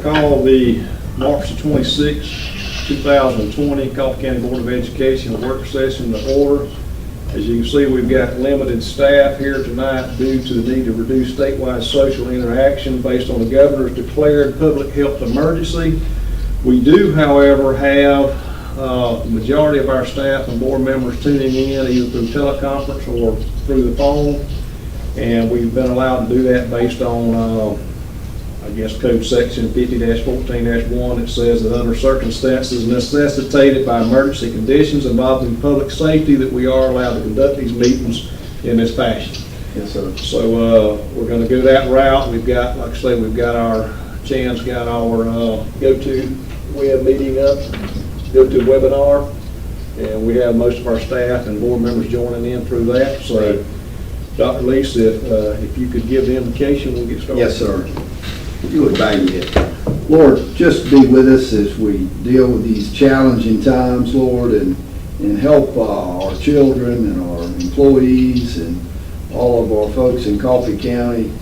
call the March the 26th, 2020 Coffee County Board of Education work session to order. As you can see, we've got limited staff here tonight due to the need to reduce statewide social interaction based on the governor's declared public health emergency. We do, however, have the majority of our staff and board members tuning in either through teleconference or through the phone. And we've been allowed to do that based on, I guess, code section 50-14-1. It says that under circumstances necessitated by emergency conditions involving public safety, that we are allowed to conduct these meetings in this fashion. Yes, sir. So we're going to go that route. We've got, like I say, we've got our, Chan's got our GoToWeb meeting up, GoToWebinar, and we have most of our staff and board members joining in through that. So, Dr. Lisa, if you could give the invocation, we'll get started. Yes, sir. You would bow your head. Lord, just be with us as we deal with these challenging times, Lord, and help our children and our employees and all of our folks in Coffee County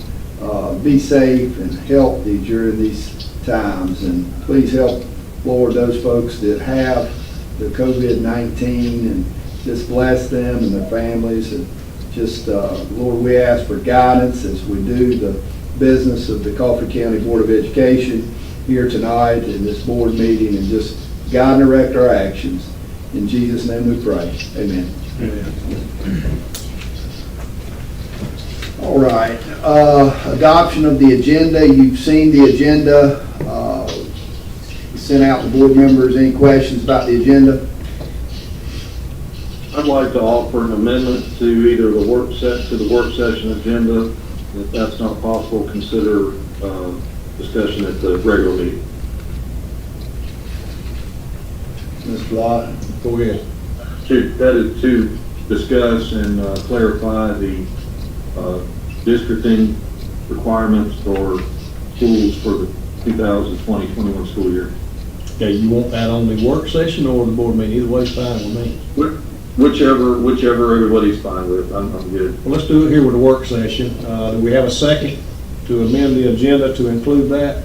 be safe and healthy during these times. And please help, Lord, those folks that have the COVID-19 and just bless them and their families. And just, Lord, we ask for guidance as we do the business of the Coffee County Board of Education here tonight in this board meeting, and just guide and direct our actions. In Jesus' name we pray. Amen. Amen. All right. Adoption of the agenda. You've seen the agenda. Sent out to board members. Any questions about the agenda? I'd like to offer an amendment to either the work session agenda. If that's not possible, consider discussion at the regular meeting. Ms. Bly? Go ahead. That is to discuss and clarify the districting requirements for schools for the 2020-21 school year. Okay, you want that on the work session or the board meeting? Either way's fine with me. Whichever everybody's fine with, I'm good. Well, let's do it here with the work session. Do we have a second to amend the agenda to include that?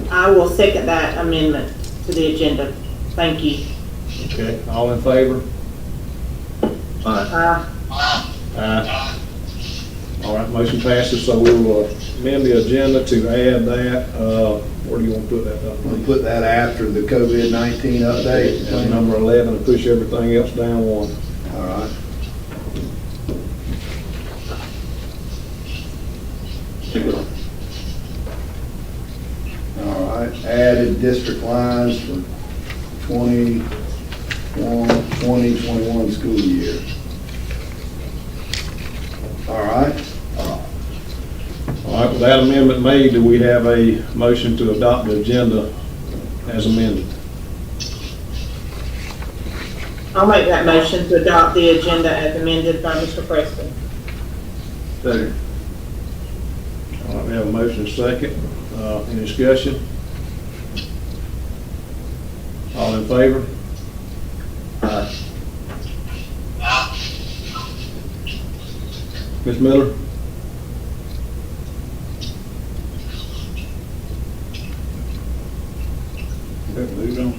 I will second that amendment to the agenda. Thank you. Okay, all in favor? Aye. Aye. All right, motion passes, so we'll amend the agenda to add that. Where do you want to put that, Dr. We'll Lee? put that after the COVID-19 update. That's number 11, and push everything else down one. All right. All right, added district lines for 2021 school year. All right. All right, with that amendment made, do we have a motion to adopt the agenda as amended? I'll make that motion to adopt the agenda as amended by Mr. Preston. Second. All right, we have a motion and a second. Any discussion? All in favor? Aye. Ms. Miller? Move on.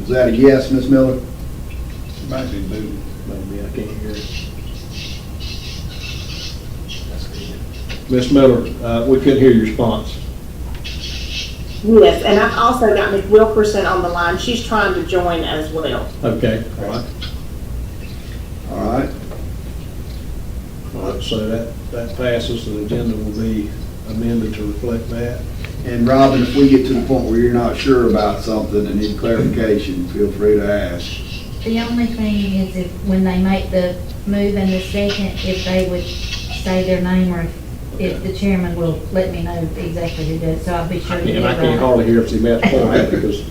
Is that a yes, Ms. Miller? Might be moving. Maybe I can't hear it. Ms. Miller, we couldn't hear your response. Yes, and I've also got Ms. Wilkerson on the line. She's trying to join as well. Okay, all right. All right. All right, so that passes, so the agenda will be amended to reflect that. And Robin, if we get to the point where you're not sure about something and need clarification, feel free to ask. The only thing is if, when they make the move in the second, if they would say their name, or if the chairman will let me know exactly who does, so I'll be sure to get it And I can't right. hardly hear if she's about to point out because,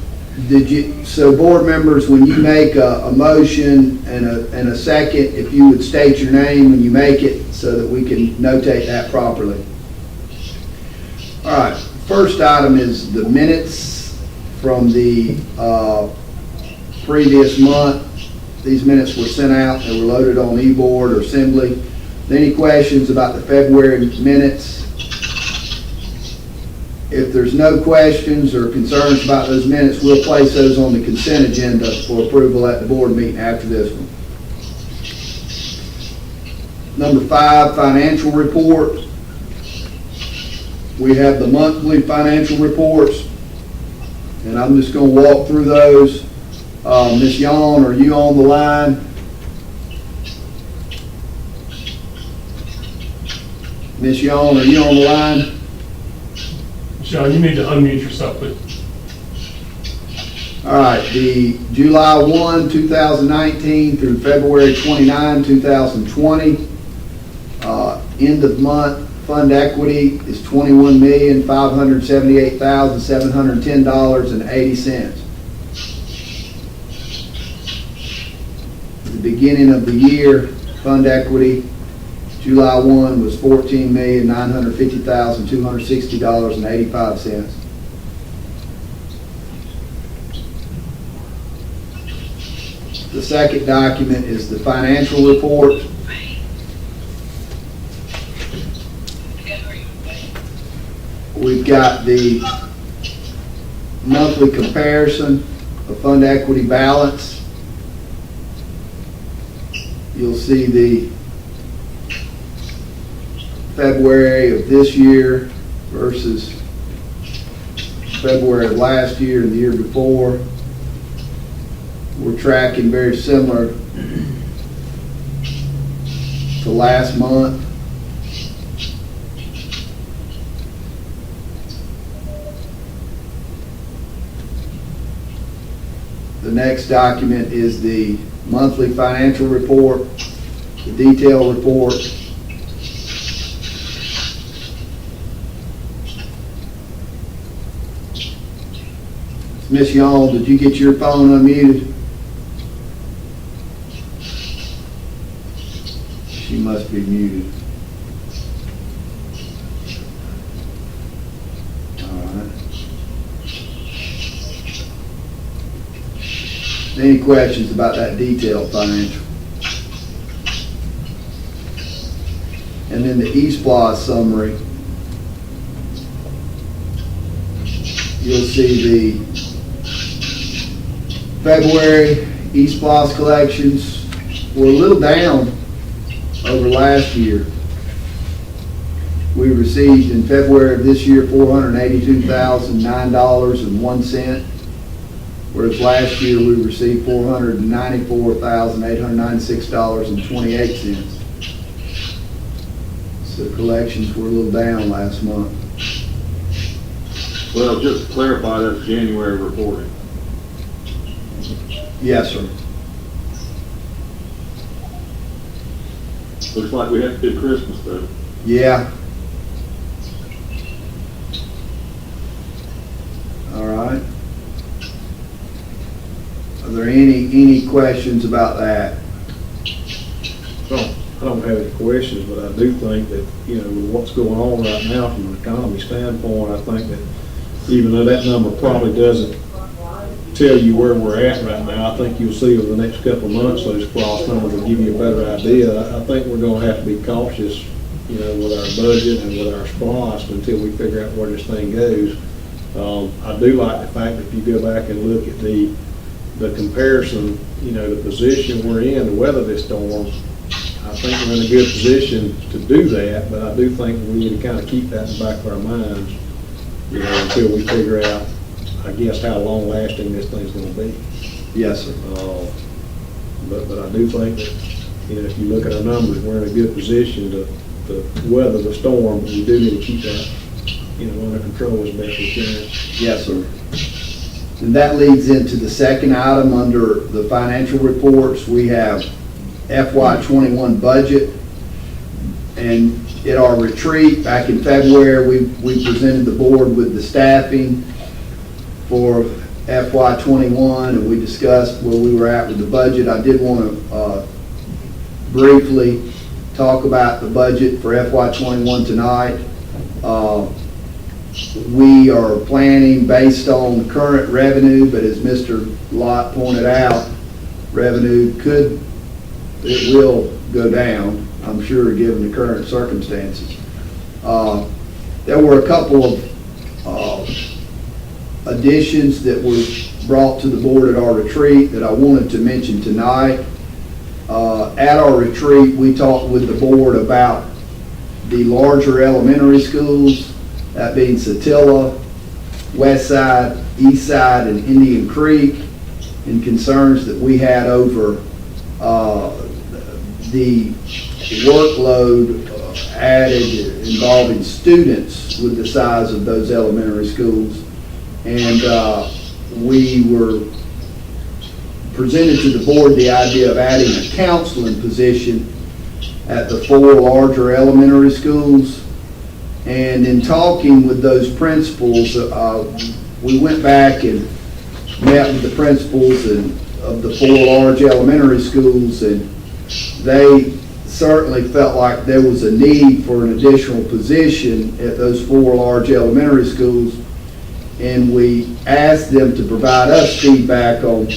So board members, when you make a motion and a second, if you would state your name when you make it so that we can notate that properly. All right, first item is the minutes from the previous month. These minutes were sent out, they were loaded on e-board or Assembly. Any questions about the February minutes? If there's no questions or concerns about those minutes, we'll place those on the consent agenda for approval at the board meeting after this one. Number 5, financial report. We have the monthly financial reports, and I'm just going to walk through those. Ms. Yon, are you on the line? Ms. Yon, are you on the line? Sean, you need to unmute yourself, please. All right, the July 1, 2019 through February 29, 2020, end of month fund equity is $21,578,710.80. At the beginning of the year, fund equity, July 1 was $14,950,260.85. The second document is the financial report. We've got the monthly comparison of fund equity balance. You'll see the February of this year versus February of last year and the year before. We're tracking very similar to last month. The next document is the monthly financial report, the detailed report. Miss Young, did you get your phone unmuted? She must be muted. All right. Any questions about that detailed financial? And then the eSPLOS summary. You'll see the February eSPLOS collections were a little down over last year. We received in February of this year $482,009.01, whereas last year we received $494,896.28. So collections were a little down last month. Well, just to clarify, that's January reporting. Yes, sir. Looks like we had a good Christmas though. Yeah. All right. Are there any questions about that? I don't have any questions, but I do think that, you know, with what's going on right now from an economy standpoint, I think that even though that number probably doesn't tell you where we're at right now, I think you'll see over the next couple of months, those cross numbers will give you a better idea. I think we're gonna have to be cautious, you know, with our budget and with our SPLOST until we figure out where this thing goes. I do like the fact that if you go back and look at the comparison, you know, the position we're in to weather this storm, I think we're in a good position to do that, but I do think we need to kind of keep that in the back of our minds, you know, until we figure out, I guess, how long lasting this thing's gonna be. Yes, sir. But I do think that, you know, if you look at our numbers, we're in a good position to weather the storm, but we do need to keep that, you know, under control as best we can. Yes, sir. And that leads into the second item under the financial reports. We have FY21 budget. And at our retreat back in February, we presented the board with the staffing for FY21, and we discussed where we were at with the budget. I did want to briefly talk about the budget for FY21 tonight. We are planning based on current revenue, but as Mr. Lott pointed out, revenue will go down, I'm sure, given the current circumstances. There were a couple of additions that were brought to the board at our retreat that I wanted to mention tonight. At our retreat, we talked with the board about the larger elementary schools, that being Satilla, West Side, East Side, and Indian Creek, and concerns that we had over the workload added involving students with the size of those elementary schools. And we were presented to the board the idea of adding a counseling position at the 4 larger elementary schools. And in talking with those principals, we went back and met with the principals of the 4 large elementary schools, and they certainly felt like there was a need for an additional position at those 4 large elementary schools. And we asked them to provide us feedback on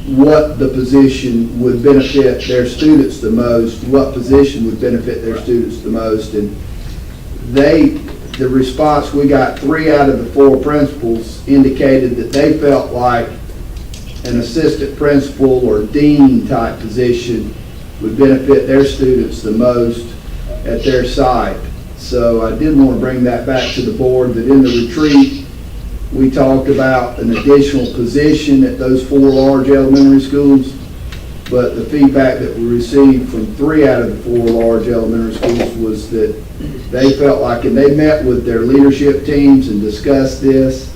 what the position would benefit their students the most, what position would benefit their students the most. And the response we got, 3 out of the 4 principals indicated that they felt like an assistant principal or dean type position would benefit their students the most at their site. So I did want to bring that back to the board, that in the retreat, we talked about an additional position at those 4 large elementary schools, but the feedback that we received from 3 out of the 4 large elementary schools was that they felt like, and they met with their leadership teams and discussed this,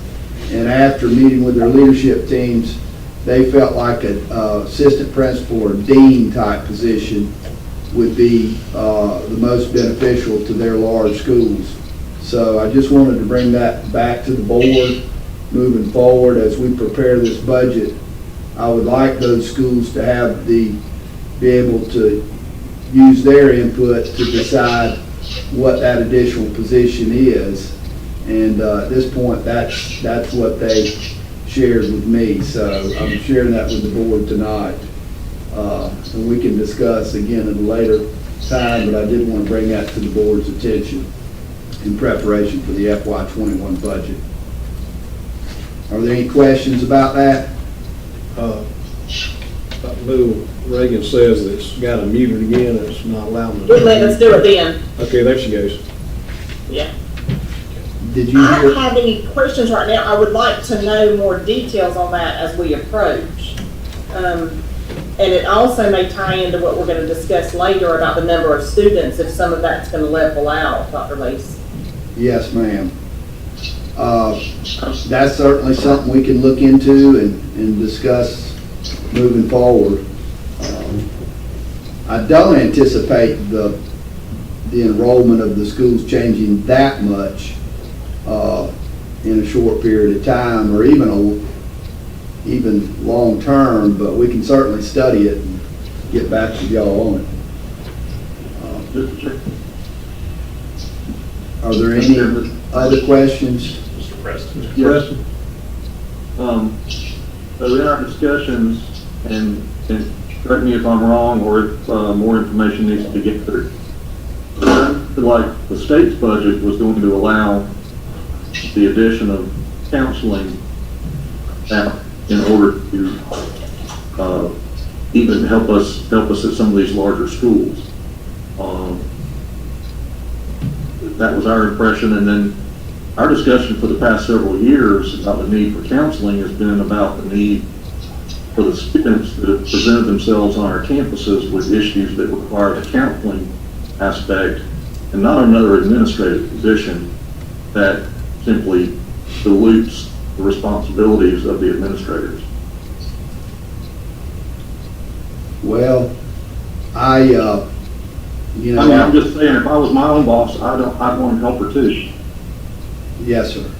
and after meeting with their leadership teams, they felt like an assistant principal or dean type position would be the most beneficial to their large schools. So I just wanted to bring that back to the board moving forward as we prepare this budget. I would like those schools to have be able to use their input to decide what that additional position is. And at this point, that's what they shared with me. So I'm sharing that with the board tonight. And we can discuss again at a later time, but I did want to bring that to the board's attention in preparation for the FY21 budget. Are there any questions about that? Bill Reagan says that it's got to mute it again, and it's not allowing We'll let us do it then. Okay, there she goes. Yeah. Did you I hear? don't have any questions right now. I would like to know more details on that as we approach. And it also may tie into what we're going to discuss later about the number of students, if some of that's going to level out, Dr. Lace. Yes, ma'am. That's certainly something we can look into and discuss moving forward. I don't anticipate the enrollment of the schools changing that much in a short period of time, or even long term, but we can certainly study it and get back to y'all on it. Are there any other questions? Mr. Preston. Yes. So in our discussions, and correct me if I'm wrong, or if more information needs to be gathered, like the state's budget was going to allow the addition of counseling in order to even help us at some of these larger schools. That was our impression, and then our discussion for the past several years about the need for counseling has been about the need for the students that have presented themselves on our campuses with issues that require the counseling aspect, and not another administrative position that simply dilutes the responsibilities of the administrators. Well, I mean, I'm just saying, if I was my own boss, I'd want to help her too. Yes, sir.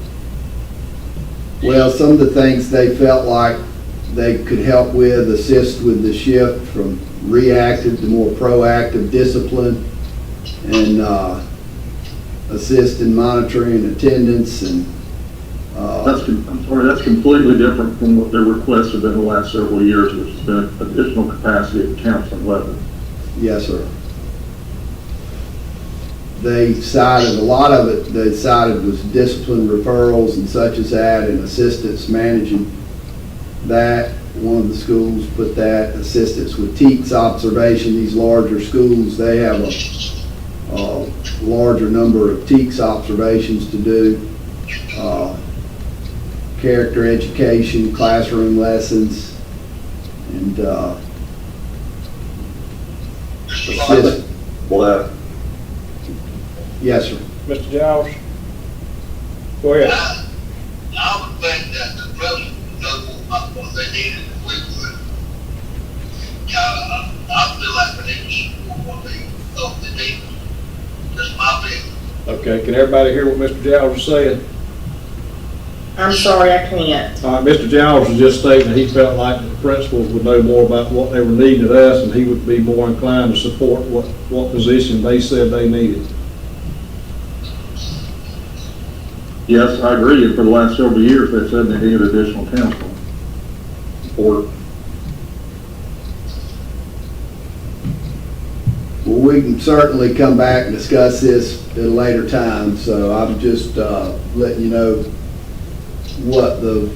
Well, some of the things they felt like they could help with, assist with the shift from reactive to more proactive discipline, and assist in monitoring attendance and I'm sorry, that's completely different from what their requests have been the last several years, which has been additional capacity at the counseling level. yes, sir. they cited, a lot of it, they cited was discipline referrals and such as that, and assistance managing that. One of the schools put that, assistance with TEKS observation. These larger schools, they have a larger number of TEKS observations to do. Character education, classroom lessons, and assist. Well, Yes, sir. Mr. Giles? Go ahead. I would think that the president knows what they needed to Fleetwood. I feel like they need what they thought they needed. That's my opinion. Okay, can everybody hear what Mr. Giles is saying? I'm sorry, I can't. All right, Mr. Giles was just stating that he felt like the principals would know more about what they were needing at us, and he would be more inclined to support what position they said they needed. yes, I agree. And for the last several years, they said they needed additional counsel support. Well, we can certainly come back and discuss this at a later time, so I'm just letting you know what the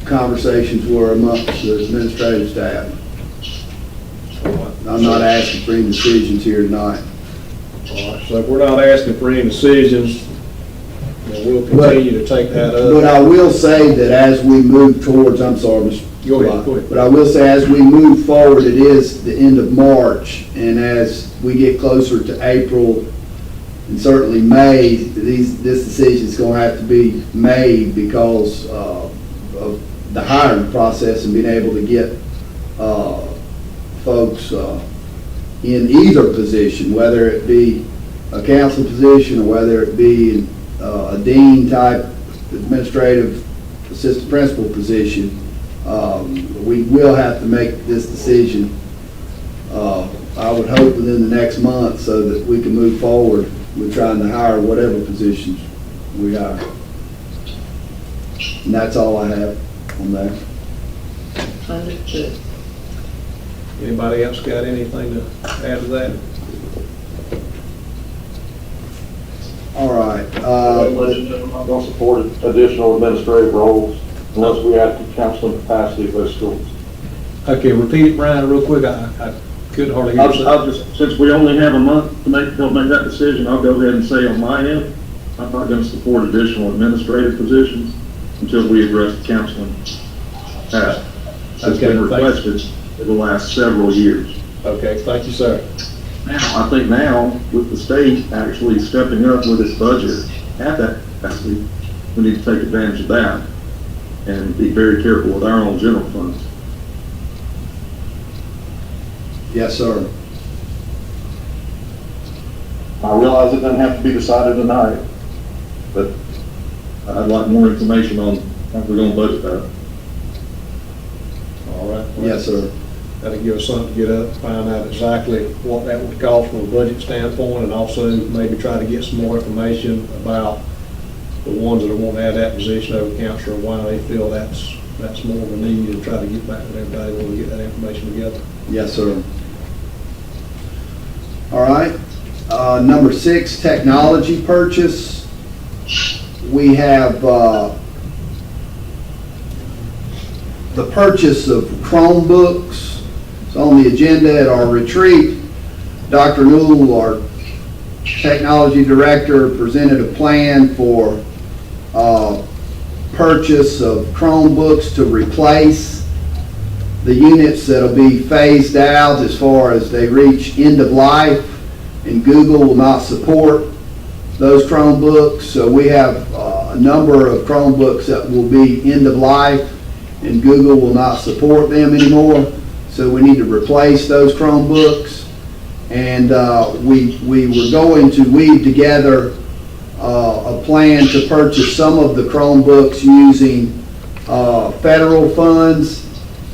conversations were amongst the administrative staff. I'm not asking for any decisions here tonight. All right, so if we're not asking for any decisions, then we'll continue to take that But up. I will say that as we move towards, I'm sorry, Mr. Go ahead. But I will say, as we move forward, it is the end of March, and as we get closer to April, and certainly May, this decision is going to have to be made because of the hiring process and being able to get folks in either position, whether it be a council position or whether it be a dean-type administrative assistant principal position. We will have to make this decision, I would hope within the next month, so that we can move forward with trying to hire whatever positions we hire. And that's all I have on that. Understood. Anybody else got anything to add to that? All right. Ladies and gentlemen, I'm going to support additional administrative roles unless we add to counseling capacity of those schools. Okay, repeat it, Brian, real quick. I couldn't hardly hear you. I'll just, since we only have a month to help make that decision, I'll go ahead and say on my end, I'm not going to support additional administrative positions until we address the counseling task that's Okay, been thanks. requested for the last several years. Okay, thank you, sir. Now, I think now, with the state actually stepping up with its budget at that capacity, we need to take advantage of that and be very careful with our own general funds. Yes, sir. I realize it doesn't have to be decided tonight, but I'd like more information on how we're going to budget that. All right. well, Yes, sir. That'll give us something to get up, find out exactly what that would cost from a budget standpoint, and also maybe try to get some more information about the ones that are wanting to add that position over counselor, and why they feel that's more of a need, and try to get back with everybody when we get that information together. Yes, sir. All right. Number 6, technology purchase. We have the purchase of Chromebooks. It's on the agenda at our retreat. Dr. Newell, our technology director, presented a plan for purchase of Chromebooks to replace the units that'll be phased out as far as they reach end of life, and Google will not support those Chromebooks. So we have a number of Chromebooks that will be end of life, and Google will not support them anymore. So we need to replace those Chromebooks. And we were going to weave together a plan to purchase some of the Chromebooks using federal funds.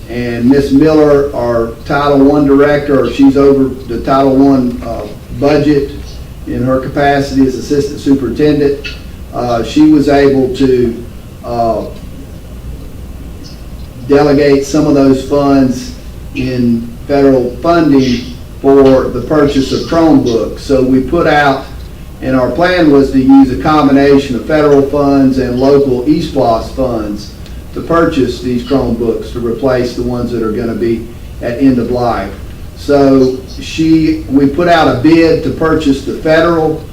And Ms. Miller, our Title I director, she's over the Title I budget in her capacity as assistant superintendent. She was able to delegate some of those funds in federal funding for the purchase of Chromebooks. So we put out And our plan was to use a combination of federal funds and local eSPOS funds to purchase these Chromebooks to replace the ones that are going to be at end of life. So we put out a bid to purchase the federal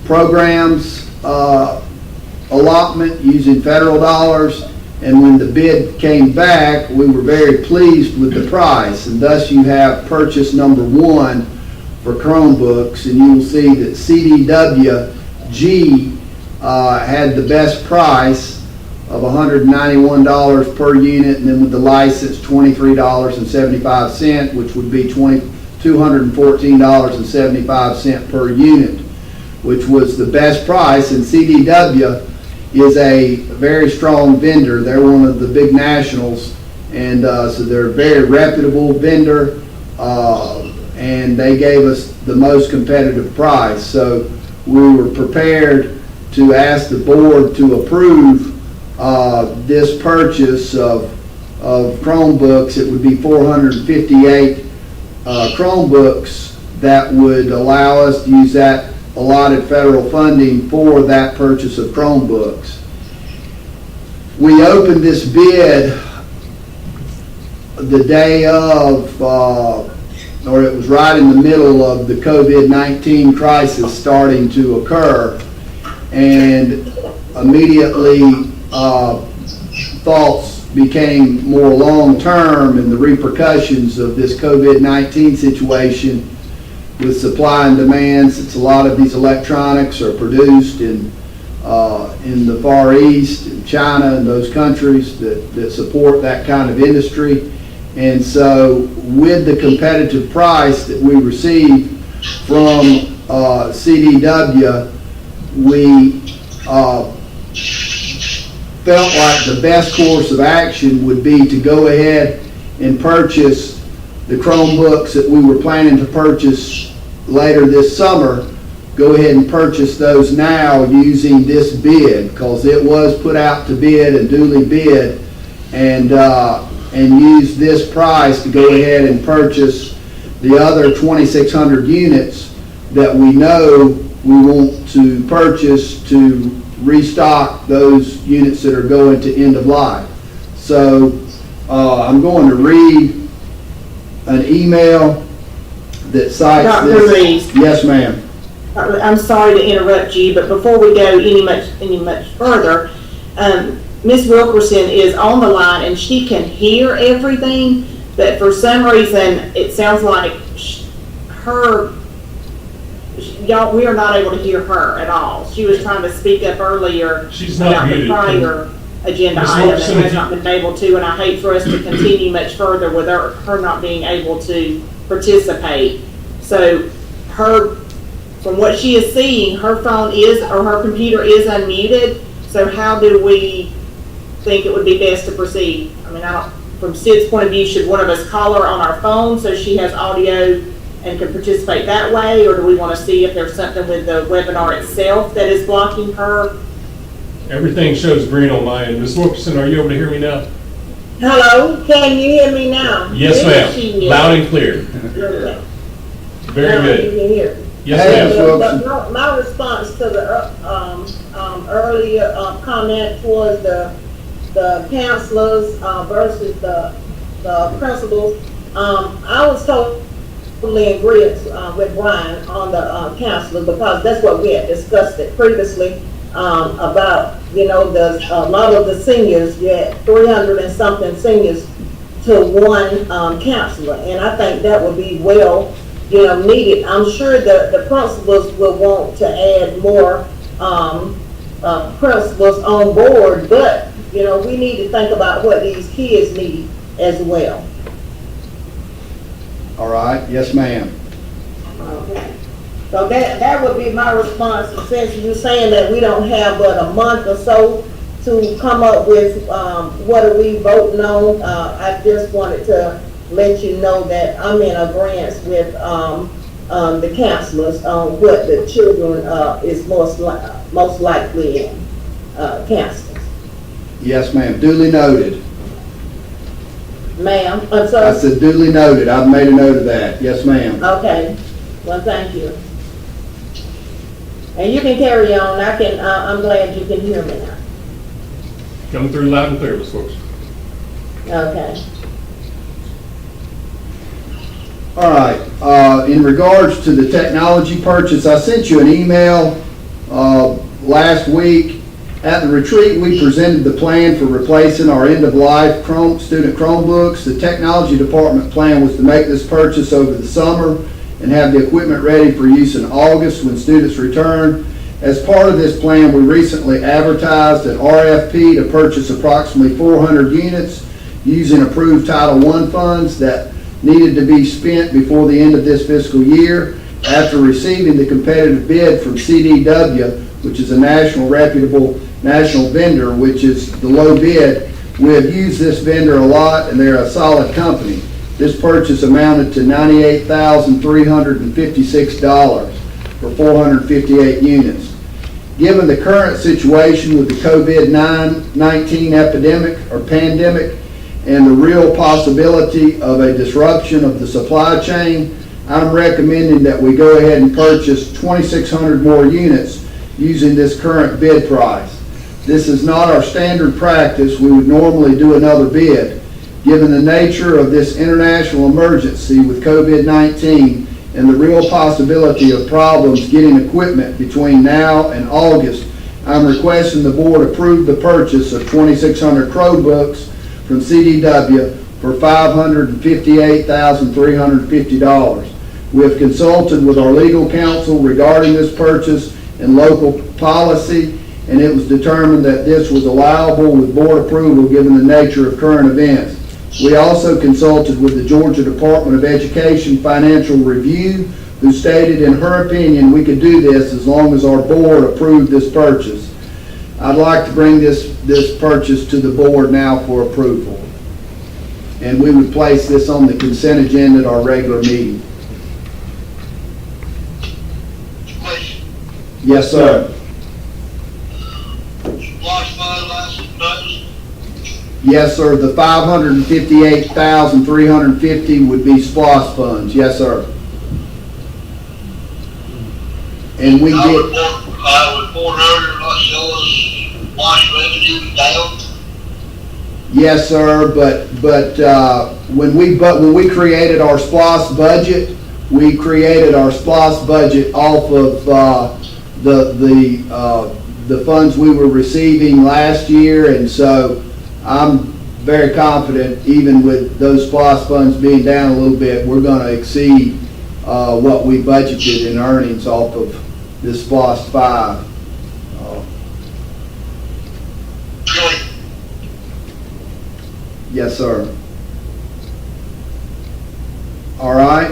programs allotment using federal dollars. And when the bid came back, we were very pleased with the price. And thus you have purchase number 1 for Chromebooks. And you will see that CDWG had the best price of $191 per unit, and then with the license, $23.75, which would be $214.75 per unit, which was the best price. And CDW is a very strong vendor. They're one of the big nationals, and so they're a very reputable vendor, and they gave us the most competitive price. So we were prepared to ask the board to approve this purchase of Chromebooks. It would be 458 Chromebooks that would allow us to use that allotted federal funding for that purchase of Chromebooks. We opened this bid the day of, or it was right in the middle of the COVID-19 crisis starting to occur, and immediately thoughts became more long-term and the repercussions of this COVID-19 situation with supply and demand, since a lot of these electronics are produced in the Far East, in China, and those countries that support that kind of industry. And so with the competitive price that we received from CDW, we felt like the best course of action would be to go ahead and purchase the Chromebooks that we were planning to purchase later this summer. Go ahead and purchase those now using this bid, because it was put out to bid and duly bid, and use this price to go ahead and purchase the other 2,600 units that we know we want to purchase to restock those units that are going to end of life. So I'm going to read an email that cites Dr. this. Reeves. Yes, ma'am. I'm sorry to interrupt you, but before we go any much further, Ms. Wilkerson is on the line and she can hear everything, but for some reason, it sounds like we are not able to hear her at all. She was trying to speak up earlier She's not about the muted. prior agenda Ms. item Wilkerson, and has not been able to, and I hate for us to continue much further with her not being able to participate. So from what she is seeing, her phone or her computer is unmuted. So how do we think it would be best to proceed? I mean, from Sid's point of view, should one of us call her on our phone so she has audio and can participate that way? Or do we want to see if there's something with the webinar itself that is blocking her? Everything shows green on my end. Ms. Wilkerson, are you able to hear me now? Hello, can you hear me now? Yes, She ma'am. is. Loud and clear. Okay. Very Now good. you can hear. Yes, Hey, ma'am. Ms. Wilkerson. But my response to the earlier comment was the counselors versus the principals. I was totally in agreement with Brian on the counselors, because that's what we had discussed it previously about, a lot of the seniors, you had 300 and something seniors to one counselor, and I think that would be well needed. I'm sure the principals will want to add more principals on board, but we need to think about what these kids need as well. All right. Yes, ma'am. Okay. So that would be my response, since you're saying that we don't have but a month or so to come up with what are we voting on. I just wanted to let you know that I'm in agreement with the counselors on what the children is most likely in counselors. Yes, ma'am. Duly noted. Ma'am, I said duly noted. I've made a note of that. Yes, ma'am. okay, well, thank you. And you can carry on, I'm glad you can hear me now. Coming through loud and clear, Ms. Wilkerson. Okay. All right, in regards to the technology purchase, I sent you an email last week. At the retreat, we presented the plan for replacing our end-of-life student Chromebooks. The technology department plan was to make this purchase over the summer and have the equipment ready for use in August when students return. As part of this plan, we recently advertised an RFP to purchase approximately 400 units using approved Title I funds that needed to be spent before the end of this fiscal year. After receiving the competitive bid from CDW, which is a reputable national vendor, which is the low bid, we have used this vendor a lot and they're a solid company. This purchase amounted to $98,356 for 458 units. Given the current situation with the COVID-19 pandemic and the real possibility of a disruption of the supply chain, I'm recommending that we go ahead and purchase 2,600 more units using this current bid price. This is not our standard practice. We would normally do another bid. Given the nature of this international emergency with COVID-19 and the real possibility of problems getting equipment between now and August, I'm requesting the board approve the purchase of 2,600 Chromebooks from CDW for $558,350. We have consulted with our legal counsel regarding this purchase and local policy, and it was determined that this was allowable with board approval given the nature of current events. We also consulted with the Georgia Department of Education Financial Review, who stated in her opinion we could do this as long as our board approved this purchase. I'd like to bring this purchase to the board now for approval. And we would place this on the consent agenda at our regular meeting. Question. Yes, sir. Splash fund license notice. Yes, sir. The $558,350 would be SPOS funds. Yes, sir. And we I did, report earlier, not showing splash revenue down. yes, sir, but when we created our SPOS budget, we created our SPOS budget off of the funds we were receiving last year, and so I'm very confident, even with those SPOS funds being down a little bit, we're going to exceed what we budgeted in earnings off of this SPOS 5. Really? Yes, sir. All right.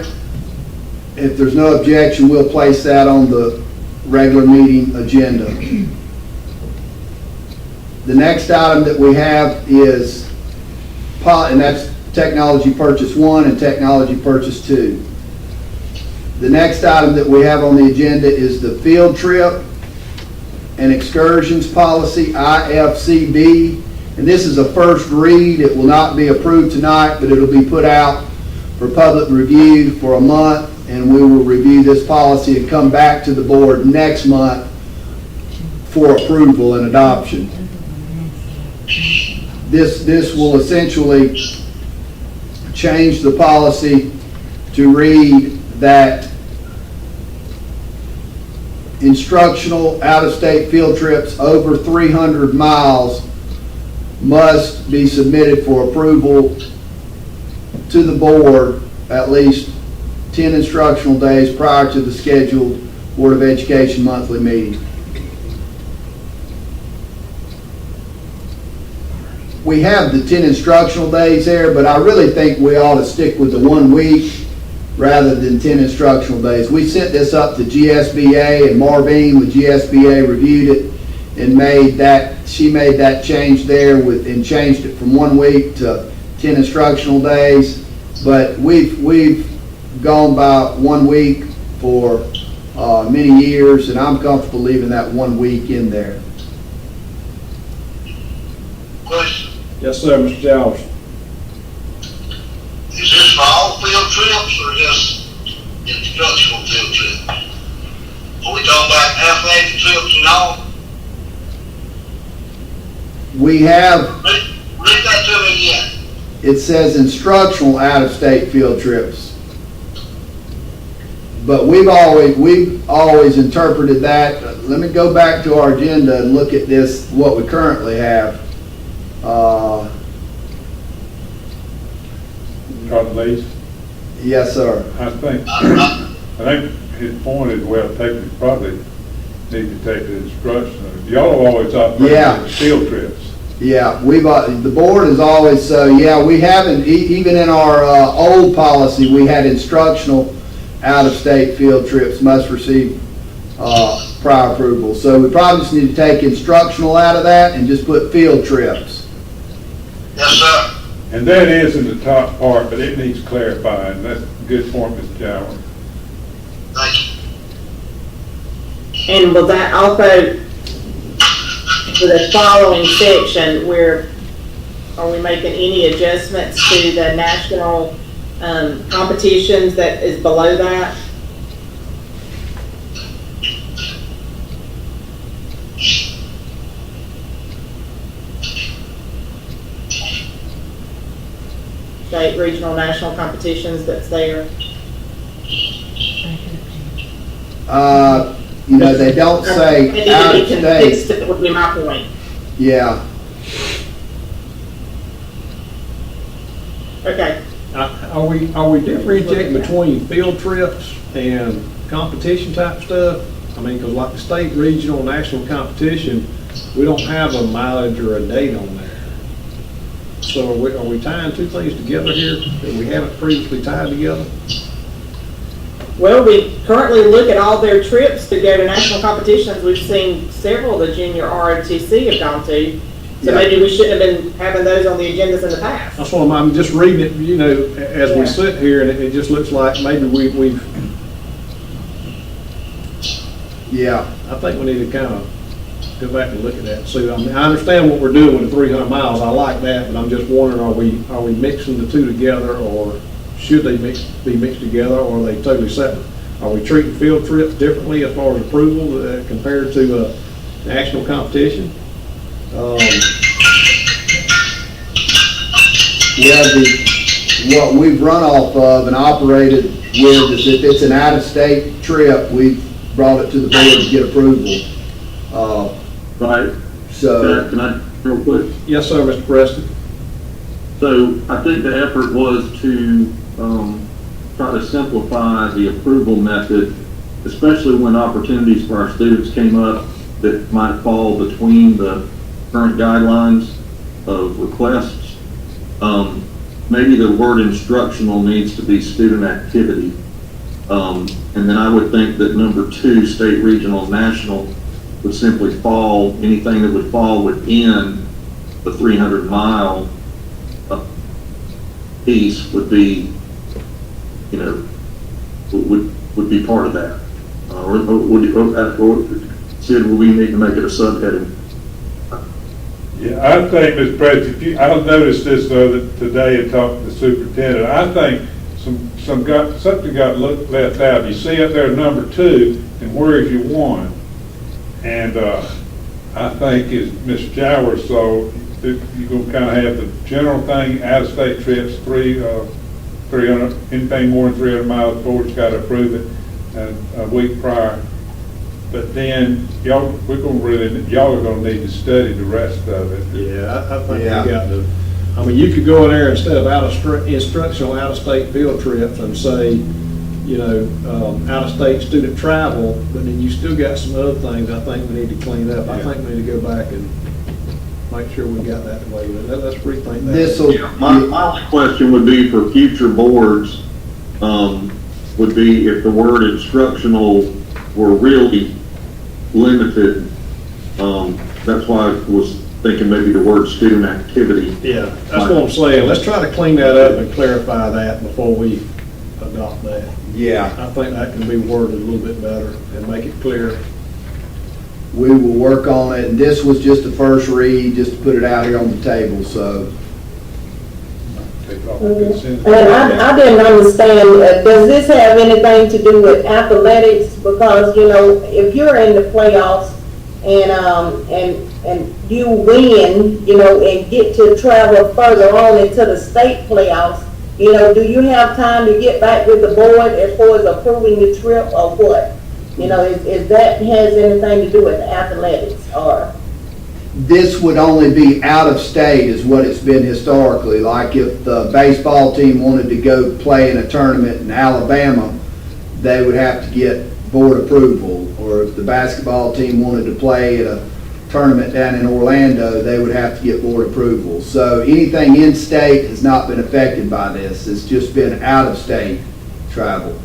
If there's no objection, we'll place that on the regular meeting agenda. The next item that we have is, and that's technology purchase 1 and technology purchase 2. The next item that we have on the agenda is the field trip and excursions policy, IFCB. And this is a first read. It will not be approved tonight, but it'll be put out for public review for a month, and we will review this policy and come back to the board next month for approval and adoption. This will essentially change the policy to read that instructional out-of-state field trips over 300 miles must be submitted for approval to the board at least 10 instructional days prior to the scheduled Board of Education monthly meeting. We have the 10 instructional days there, but I really think we ought to stick with the 1 week rather than 10 instructional days. We sent this up to GSBA, and Marvine with GSBA reviewed it and she made that change there and changed it from 1 week to 10 instructional days. But we've gone by 1 week for many years, and I'm comfortable leaving that 1 week in there. Question. Yes, sir, Mr. Towers. Is this for all field trips or just instructional field trips? Are we talking about athletic trips and all? We have, Read that to me again. it says instructional out-of-state field trips. But we've always interpreted that. Let me go back to our agenda and look at this, what we currently have. Cotton lease. Yes, sir. I think his point is well taken, you probably need to take the instruction. Y'all have always Yeah. operated field trips. Yeah, the board is always, we haven't, even in our old policy, we had instructional out-of-state field trips must receive prior approval. So we probably just need to take instructional out of that and just put field trips. Yes, sir. And that is in the top part, but it needs clarifying. That's a good point, Mr. Jowers. Thank you. And will that also, for the following section, are we making any adjustments to the national competitions that is below that? State, regional, national competitions that's there? They don't say out-of-state. That would be my point. Yeah. Okay. Are we differentiating between field trips and competition type stuff? I mean, because like the state, regional, national competition, we don't have a mileage or a date on there. So are we tying two things together here that we haven't previously tied together? Well, we currently look at all their trips to go to national competitions. We've seen several of the junior ROTC have gone to. So Yeah. maybe we shouldn't have been having those on the agendas in the past. That's what I'm just reading it, as we sit here, and it just looks like maybe we've, Yeah. I think we need to kind of go back and look at that. See, I mean, I understand what we're doing with the 300 miles. I like that, but I'm just wondering, are we mixing the two together, or should they be mixed together, or are they totally separate? Are we treating field trips differently as far as approval compared to national competition? What we've run off of and operated with is if it's an out-of-state trip, we've brought it to the board to get approval. Right? So, Can I, real quick? Yes, sir, Mr. Preston. So I think the effort was to try to simplify the approval method, especially when opportunities for our students came up that might fall between the current guidelines of requests. Maybe the word instructional needs to be student activity. And then I would think that number 2, state, regional, national, would simply fall, anything that would fall within the 300-mile piece would be, would be part of that. Sid, will we need to make it a subheading? Yeah, I think, Mr. President, I've noticed this today and talked to the superintendent. I think something got left out. You see up there number 2, and where is your 1? And I think as Mr. Jowers saw, you're going to kind of have the general thing, out-of-state trips, 300, anything more than 300 miles before it's got to approve it a week prior. But then y'all are going to need to study the rest of it. Yeah, I think we got to, I mean, you could go in there instead of instructional out-of-state field trips and say, out-of-state student travel, but then you still got some other things I think we need to clean up. I think we need to go back and make sure we got that the way. Let's rethink that. My only question would be for future boards, would be if the word instructional were really limited. That's why I was thinking maybe the word student activity. Yeah, that's what I'm saying. Let's try to clean that up and clarify that before we adopt that. yeah, I think that can be worded a little bit better and make it clear. we will work on it. And this was just the first read, just to put it out here on the table, so. take it off the consent. And I didn't understand, does this have anything to do with athletics? Because, you know, if you're in the playoffs and you win, you know, and get to travel further on into the state playoffs, you know, do you have time to get back with the board as far as approving the trip or what? You know, if that has anything to do with athletics or? This would only be out of state is what it's been historically. Like if the baseball team wanted to go play in a tournament in Alabama, they would have to get board approval. Or if the basketball team wanted to play at a tournament down in Orlando, they would have to get board approval. So anything in state has not been affected by this. It's just been out of state travel.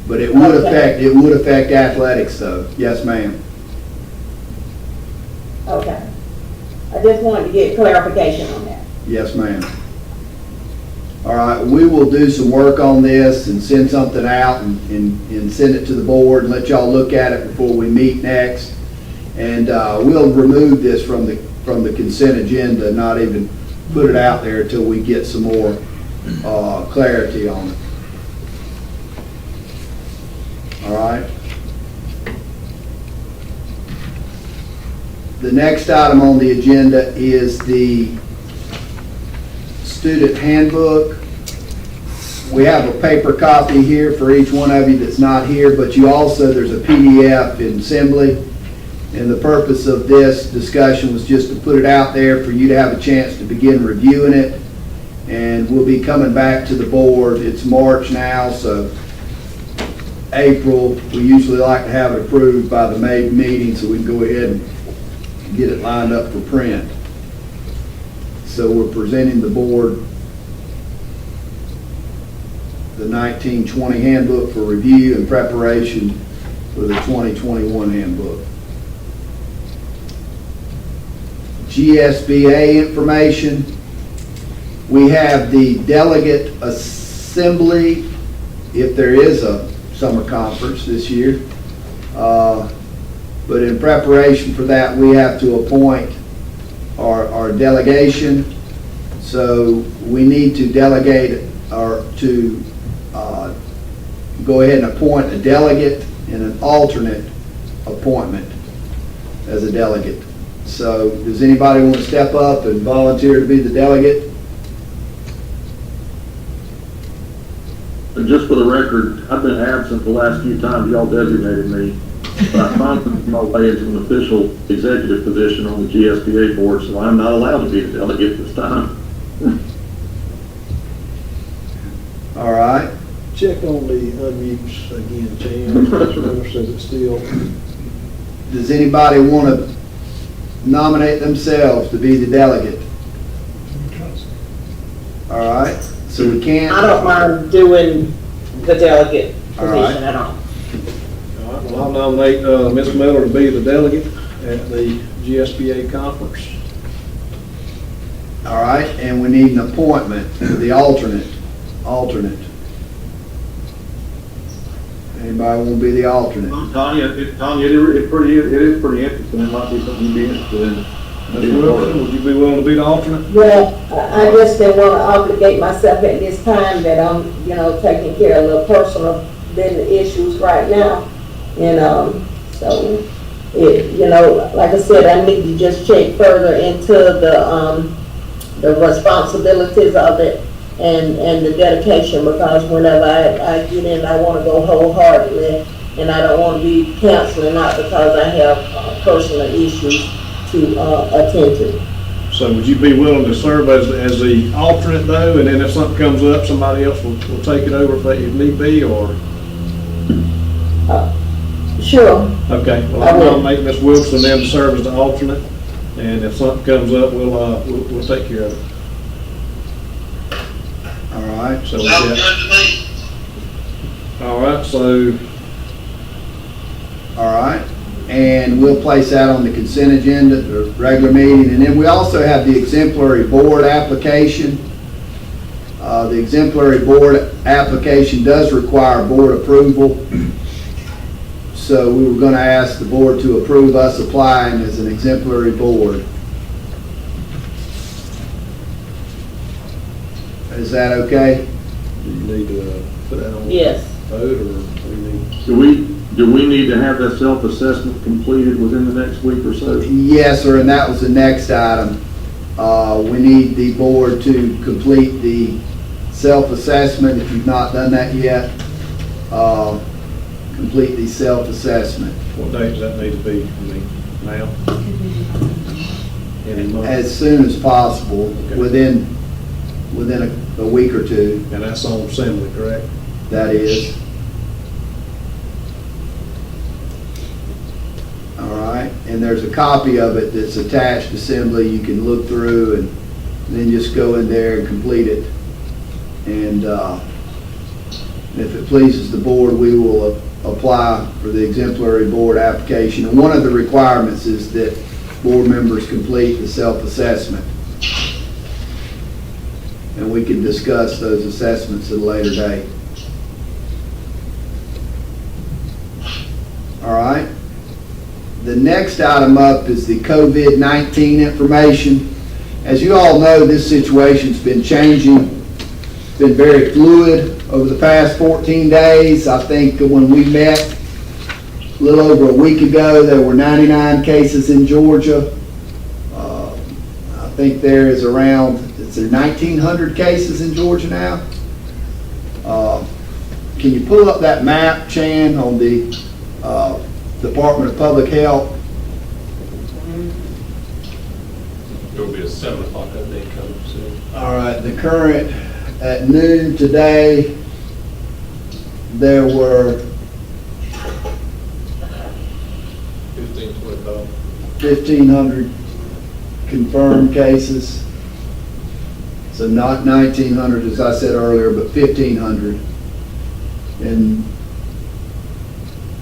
But it would affect athletics though. Yes, ma'am. Okay. I just wanted to get clarification on that. Yes, ma'am. All right, we will do some work on this and send something out and send it to the board and let y'all look at it before we meet next. And we'll remove this from the consent agenda, not even put it out there until we get some more clarity on it. All right. The next item on the agenda is the student handbook. We have a paper copy here for each one of you that's not here, but you also, there's a PDF in Assembly. And the purpose of this discussion was just to put it out there for you to have a chance to begin reviewing it. And we'll be coming back to the board. It's March now, so April, we usually like to have it approved by the May meeting so we can go ahead and get it lined up for print. So we're presenting the board the 1920 handbook for review and preparation for the 2021 handbook. GSBA information. We have the delegate assembly, if there is a summer conference this year. But in preparation for that, we have to appoint our delegation. So we need to delegate or to go ahead and appoint a delegate and an alternate appointment as a delegate. So does anybody want to step up and volunteer to be the delegate? And just for the record, I've been absent the last few times y'all designated me, but I found my way into an official executive position on the GSBA board, so I'm not allowed to be the delegate this time. All right. Check on the unmutes again, Tim, says it's still. Does anybody want to nominate themselves to be the delegate? All right. So we can't. I don't mind doing the delegate All right. position at all. All right, well, I'll nominate Ms. Miller to be the delegate at the GSBA conference. All right, and we need an appointment for the alternate. Anybody want to be the alternate? Tanya, it is pretty interesting. It might be something you'd be interested in. Ms. Wilson, would you be willing to be the alternate? Well, I just didn't want to obligate myself at this time that I'm, you know, taking care of a little personal business issues right now. And, so, you know, like I said, I need to just check further into the responsibilities of it and the dedication, because whenever I get in, I want to go wholeheartedly, and I don't want to be canceling out because I have personal issues to attend to. So would you be willing to serve as the alternate though, and then if something comes up, somebody else will take it over if need be, or? Sure. Okay, well, I I'll will. nominate Ms. Wilson then to serve as the alternate, and if something comes up, we'll take care of it. All right. So, Sounds yeah. good to me. All right, so, All right, and we'll place that on the consent agenda, the regular meeting, and then we also have the exemplary board application. The exemplary board application does require board approval, so we were going to ask the board to approve us applying as an exemplary board. Is that okay? Do you need to put that on? Yes. Vote, or what do you need? Do we need to have that self-assessment completed within the next week or so? Yes, sir, and that was the next item. We need the board to complete the self-assessment, if you've not done that yet. Complete the self-assessment. What date does that need to be, now? Any month? As soon as possible, Okay. within a week or two, And that's on assembly, correct? that is. All right, and there's a copy of it that's attached to Assembly. You can look through and then just go in there and complete it. And if it pleases the board, we will apply for the exemplary board application. And one of the requirements is that board members complete the self-assessment. And we can discuss those assessments at a later date. All right. The next item up is the COVID-19 information. As you all know, this situation's been changing. It's been very fluid over the past 14 days. I think when we met a little over a week ago, there were 99 cases in Georgia. I think there is around, is there 1,900 cases in Georgia now? Can you pull up that map, Chan, on the Department of Public Health? There will be a 7 o'clock update coming soon. All right, the current, at noon today, there were 1,500 confirmed cases. So not 1,900, as I said earlier, but 1,500. And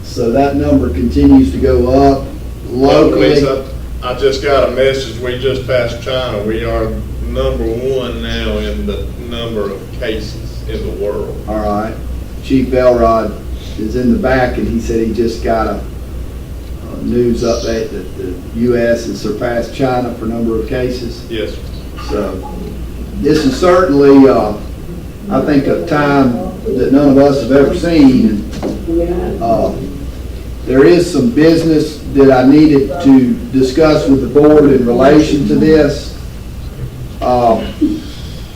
so that number continues to go up locally. Lisa, I just got a message, we just passed China. We are number one now in the number of cases in the world. All right. Chief Elrod is in the back, and he said he just got a news update that the U.S. has surpassed China for number of cases. Yes. So this is certainly, I think, a time that none of us have ever seen. There is some business that I needed to discuss with the board in relation to this.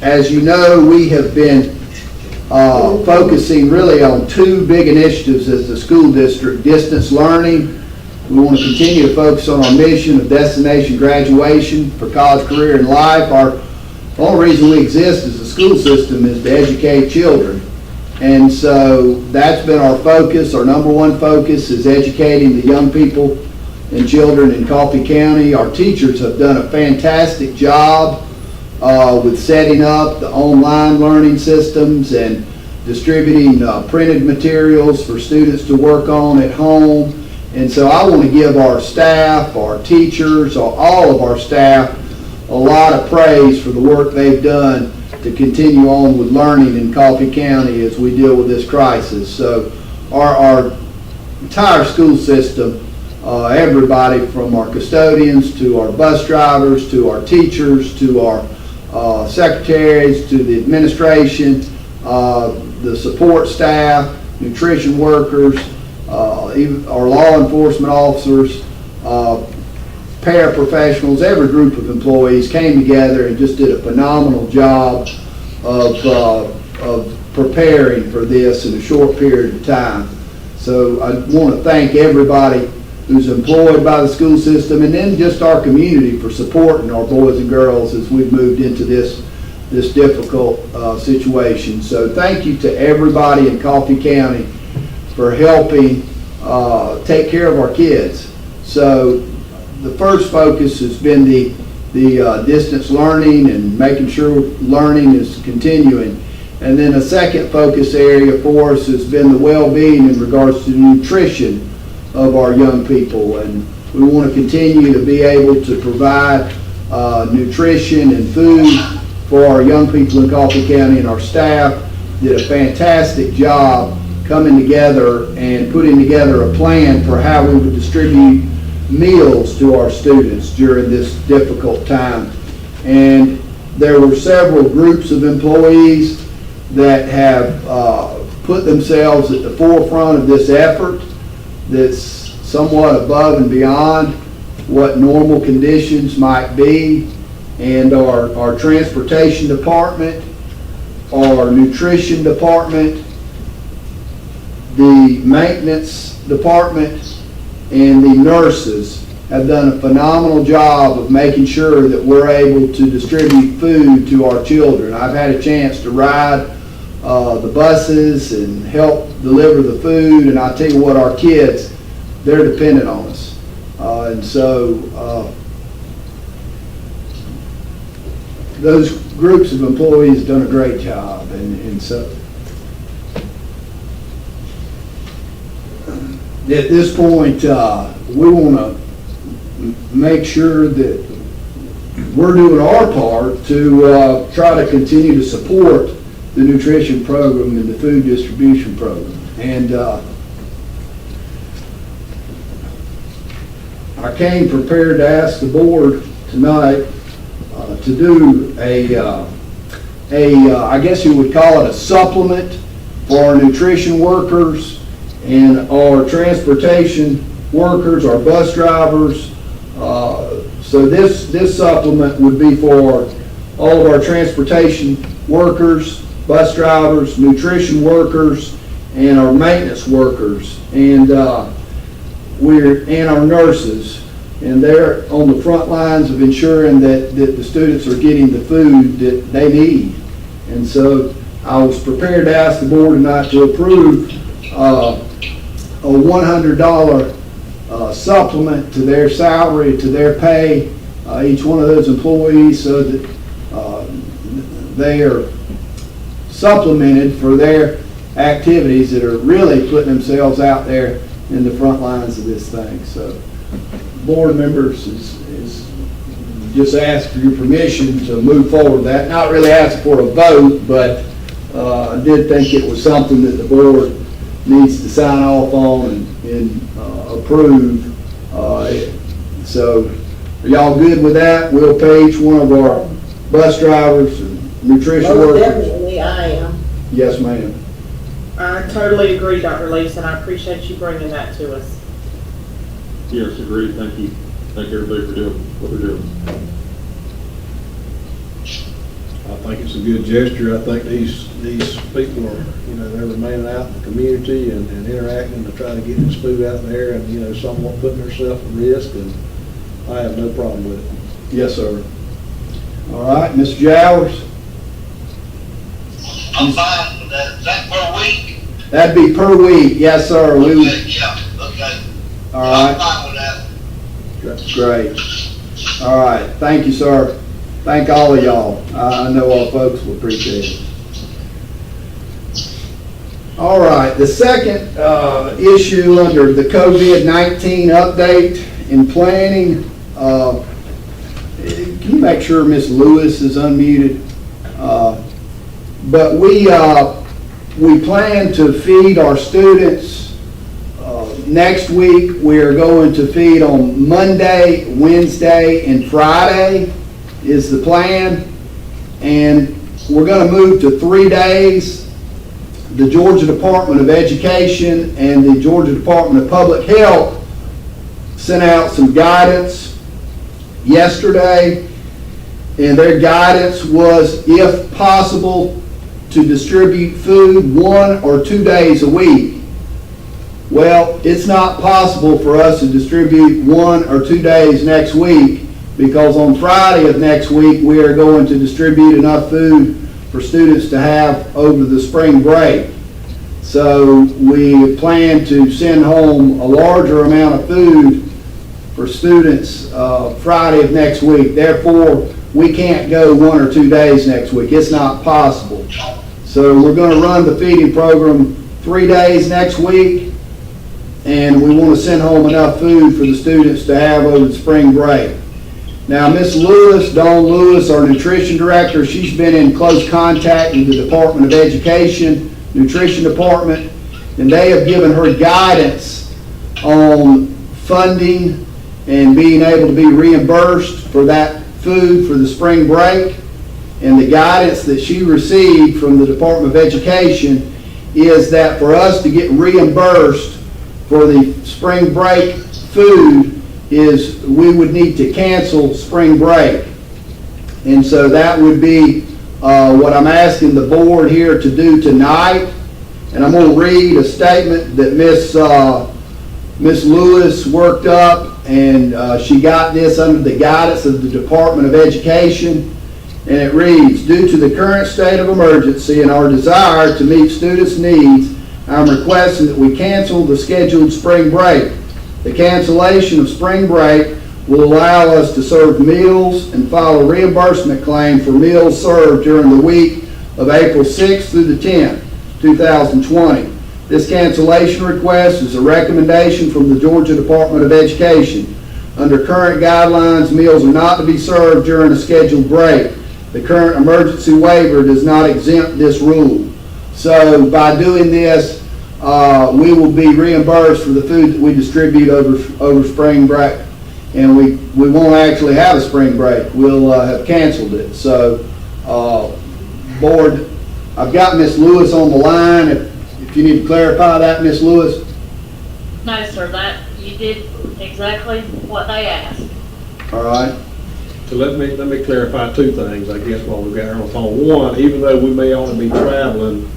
As you know, we have been focusing really on two big initiatives as the school district: distance learning. We want to continue to focus on our mission of destination graduation for college, career, and life. The only reason we exist as a school system is to educate children. And so that's been our focus. Our number one focus is educating the young people and children in Coffee County. Our teachers have done a fantastic job with setting up the online learning systems and distributing printed materials for students to work on at home. And so I want to give our staff, our teachers, all of our staff a lot of praise for the work they've done to continue on with learning in Coffee County as we deal with this crisis. So our entire school system, everybody from our custodians to our bus drivers to our teachers to our secretaries to the administration, the support staff, nutrition workers, even our law enforcement officers, paraprofessionals, every group of employees came together and just did a phenomenal job of preparing for this in a short period of time. So I want to thank everybody who's employed by the school system, and then just our community for supporting our boys and girls as we've moved into this difficult situation. So thank you to everybody in Coffee County for helping take care of our kids. So the first focus has been the distance learning and making sure learning is continuing. And then a second focus area for us has been the well-being in regards to nutrition of our young people. And we want to continue to be able to provide nutrition and food for our young people in Coffee County, and our staff did a fantastic job coming together and putting together a plan for how we would distribute meals to our students during this difficult time. And there were several groups of employees that have put themselves at the forefront of this effort that's somewhat above and beyond what normal conditions might be. And our transportation department, our nutrition department, the maintenance department, and the nurses have done a phenomenal job of making sure that we're able to distribute food to our children. I've had a chance to ride the buses and help deliver the food, and I tell you what, our kids, they're dependent on us. And so those groups of employees have done a great job, and so at this point, we want to make sure that we're doing our part to try to continue to support the nutrition program and the food distribution program. And I came prepared to ask the board tonight to do I guess you would call it a supplement for our nutrition workers and our transportation workers, our bus drivers. So this supplement would be for all of our transportation workers, bus drivers, nutrition workers, and our maintenance workers, and our nurses. And they're on the front lines of ensuring that the students are getting the food that they need. And so I was prepared to ask the board tonight to approve a $100 supplement to their salary, to their pay, each one of those employees, so that they are supplemented for their activities that are really putting themselves out there in the front lines of this thing. So board members is just ask for your permission to move forward with that. Not really asking for a vote, but I did think it was something that the board needs to sign off on and approve. So are y'all good with that? We'll pay each one of our bus drivers and nutrition Most workers. definitely, I am. Yes, ma'am. I totally agree, Dr. Leeson, and I appreciate you bringing that to us. Yes, agreed. Thank you. Thank everybody for doing what they're doing. I think it's a good gesture. I think these people are, they're remaining out in the community and interacting to try to get this food out there and, somewhat putting themselves at risk, and I have no problem with it. Yes, sir. All right, Mr. Jowers? I'm fine with that. Is that per week? That'd be per week. Yes, sir. We would. Okay, yeah, okay. All I'm right. fine with that. That's great. All right. Thank you, sir. Thank all of y'all. I know our folks will appreciate it. All right. The second issue under the COVID-19 update in planning, can you make sure Ms. Lewis is unmuted? But we plan to feed our students next week. We are going to feed on Monday, Wednesday, and Friday is the plan. And we're going to move to 3 days. The Georgia Department of Education and the Georgia Department of Public Health sent out some guidance yesterday. And their guidance was, if possible, to distribute food 1 or 2 days a week. Well, it's not possible for us to distribute 1 or 2 days next week, because on Friday of next week we are going to distribute enough food for students to have over the spring break. So we plan to send home a larger amount of food for students Friday of next week. Therefore, we can't go 1 or 2 days next week. It's not possible. So we're going to run the feeding program 3 days next week, and we want to send home enough food for the students to have over the spring break. Now, Ms. Lewis, Dawn Lewis, our nutrition director, she's been in close contact with the Department of Education, Nutrition Department, and they have given her guidance on funding and being able to be reimbursed for that food for the spring break. and the guidance that she received from the Department of Education is that for us to get reimbursed for the spring break food is we would need to cancel spring break. And so that would be what I'm asking the board here to do tonight. And I'm going to read a statement that Miss Lewis worked up, and she got this under the guidance of the Department of Education. And it reads, due to the current state of emergency and our desire to meet students' needs, I'm requesting that we cancel the scheduled spring break. The cancellation of spring break will allow us to serve meals and file a reimbursement claim for meals served during the week of April 6th through the 10th, 2020. This cancellation request is a recommendation from the Georgia Department of Education. Under current guidelines, meals are not to be served during a scheduled break. The current emergency waiver does not exempt this rule. So by doing this, we will be reimbursed for the food that we distribute over spring break. And we won't actually have a spring break. We'll have canceled it. So, board, I've got Ms. Lewis on the line. If you need to clarify that, Ms. Lewis. No, sir, that, you did exactly what they asked. All right. So let me clarify two things, I guess, while we've got her on the phone. One, even though we may only be traveling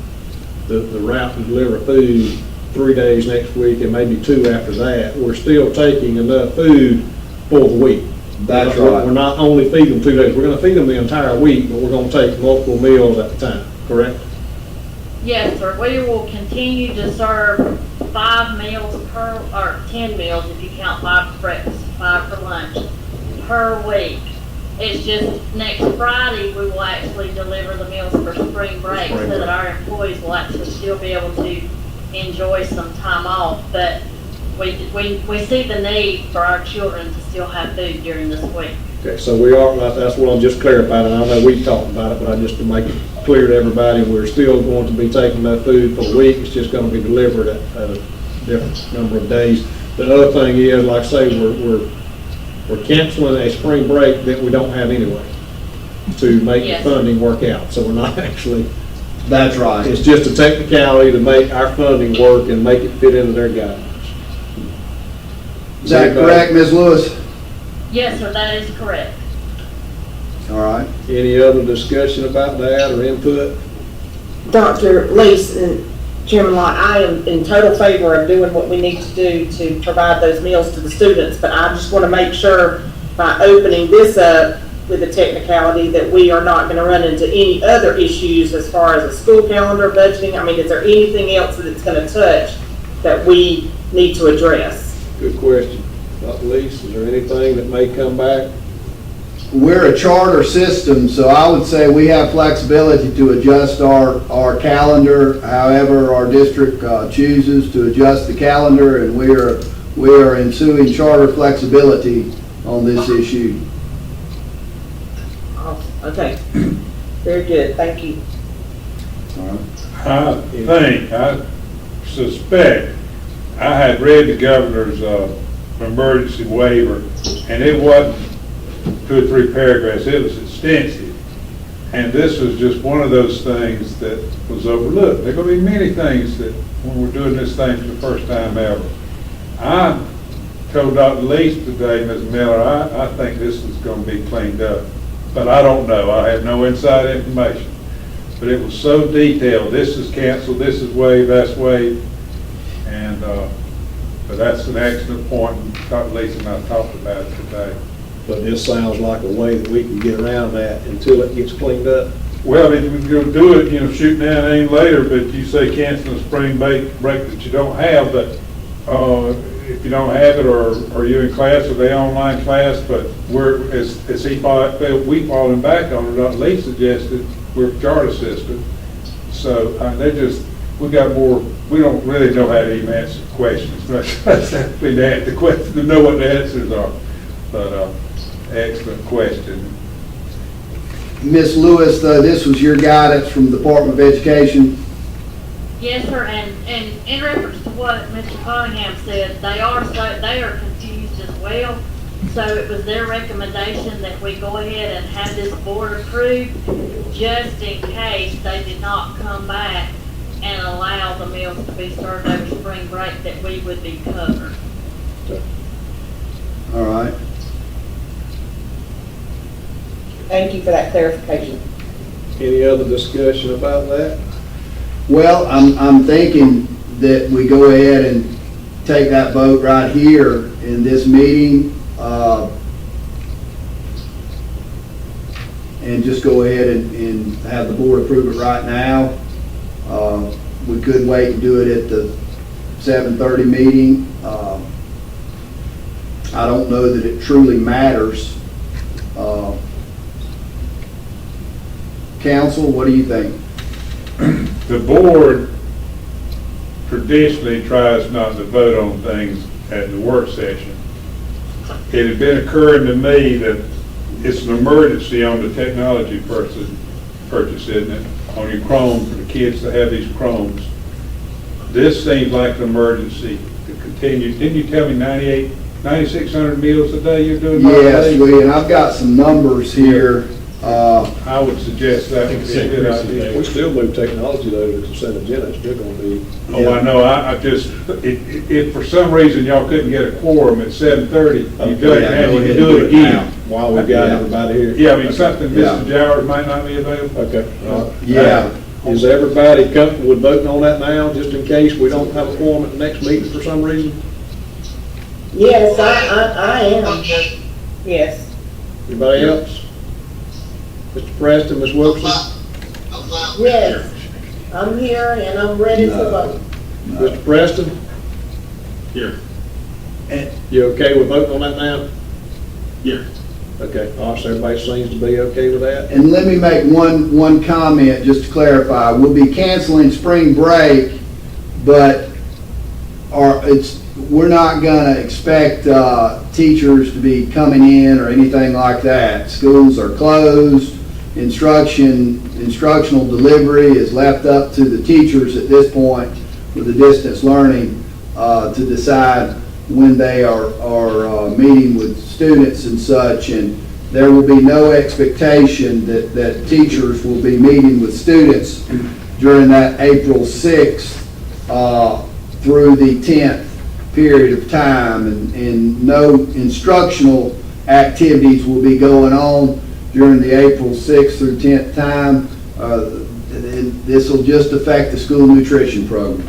the route to deliver food 3 days next week and maybe 2 after that, we're still taking enough food for the week. That's We're right. not only feeding them 2 days, we're gonna feed them the entire week, but we're gonna take multiple meals at a time, correct? Yes, sir, we will continue to serve 5 meals or 10 meals if you count 5 for breakfast, 5 for lunch, per week. It's just next Friday, we will actually deliver the meals for spring break so that our employees will actually still be able to enjoy some time off. But we see the need for our children to still have food during this week. Okay, so we are, that's what I'm just clarifying, and I know we've talked about it, but I just to make it clear to everybody, we're still going to be taking that food for the week. It's just gonna be delivered at a different number of days. The other thing is, like I say, we're canceling a spring break that we don't have anyway to make the Yes. funding work out. So we're not actually, That's right. it's just a technicality to make our funding work and make it fit into their guidelines. Is that correct, Ms. Lewis? Yes, sir, that is correct. All right. Any other discussion about that or input? Dr. Lease and Chairman Lott, I am in total favor of doing what we need to do to provide those meals to the students, but I just want to make sure by opening this up with a technicality that we are not going to run into any other issues as far as a school calendar, budgeting. I mean, is there anything else that it's going to touch that we need to address? Good question. Dr. Lease, is there anything that may come back? We're a charter system, so I would say we have flexibility to adjust our calendar, however our district chooses to adjust the calendar, and we are ensuing charter flexibility on this issue. Oh, okay. Very good. Thank you. I suspect, I had read the governor's emergency waiver, and it wasn't 2 or 3 paragraphs, it was extensive. And this was just one of those things that was overlooked. There are going to be many things that, when we're doing this thing for the first time ever. I told Dr. Lease today, Ms. Miller, I think this is going to be cleaned up. But I don't know, I have no inside information. But it was so detailed, this is canceled, this is waived, that's waived. And, but that's an excellent point, and Dr. Lease and I talked about it today. But this sounds like a way that we can get around that until it gets cleaned up. Well, if we're gonna do it, shoot down aim later, but you say cancel a spring break that you don't have, but, if you don't have it, or are you in class, or they online class, but we falling back on it, Dr. Lee suggested, we're a charter system. So, we don't really know how to even answer questions. That's actually the question, to know what the answers are. But, excellent question. Ms. Lewis, this was your guidance from the Department of Education. Yes, sir, and in reference to what Mr. Cunningham said, they are confused as well. So it was their recommendation that we go ahead and have this board approved, just in case they did not come back and allow the meals to be served over spring break, that we would be covered. All right. Thank you for that clarification. Any other discussion about that? Well, I'm thinking that we go ahead and take that vote right here in this meeting, and just go ahead and have the board approve it right now. We could wait and do it at the 7:30 meeting. I don't know that it truly matters. Council, what do you think? The board traditionally tries not to vote on things at the work session. It had been occurring to me that it's an emergency on the technology purchase, isn't it? On your Chrome, for the kids to have these Chromes. This seems like an emergency to continue. Didn't you tell me 9,600 meals a day you're doing? Yes, and I've got some numbers here. I would suggest that would be a good idea. We still move technology though to the consent agenda, it's still gonna be. Oh, I know, I just, if for some reason y'all couldn't get a quorum at 7:30, you Okay, do it, yeah, and go you ahead can do and it do it again. While we've got everybody here. Yeah, I mean, something Yeah. Mr. Jowers might not be available. Okay. Yeah. Is everybody comfortable with voting on that now, just in case we don't have a quorum at the next meeting for some reason? Yes, I am. Yes. Anybody else? Mr. Preston, Ms. Wilson? I'm fine with Yes. I'm here and I'm ready to vote. Mr. Preston, Yes, you okay with voting on that now? yes. Okay, so everybody seems to be okay with that? And let me make one comment, just to clarify. We'll be canceling spring break, but we're not gonna expect teachers to be coming in or anything like that. Schools are closed. Instructional delivery is left up to the teachers at this point with the distance learning to decide when they are meeting with students and such, and there will be no expectation that teachers will be meeting with students during that April 6th through the 10th period of time, and no instructional activities will be going on during the April 6th through 10th time. This will just affect the school nutrition program.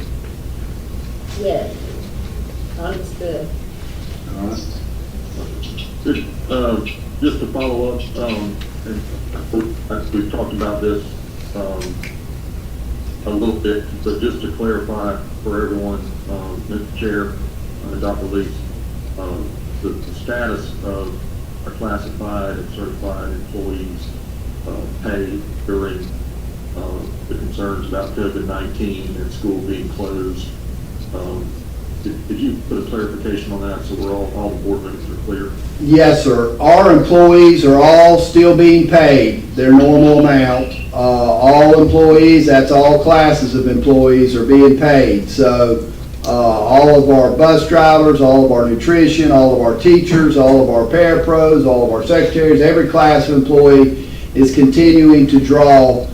Yes. Understood. All right. Just to follow up, and we've talked about this a little bit, but just to clarify for everyone, Mr. Chair, Dr. Lees, the status of our classified and certified employees pay during the concerns about COVID-19 and school being closed. Could you put a clarification on that so we're all the board members are clear? Yes, sir. Our employees are all still being paid their normal amount. All employees, that's all classes of employees, are being paid. So all of our bus drivers, all of our nutrition, all of our teachers, all of our parapros, all of our secretaries, every class of employee is continuing to draw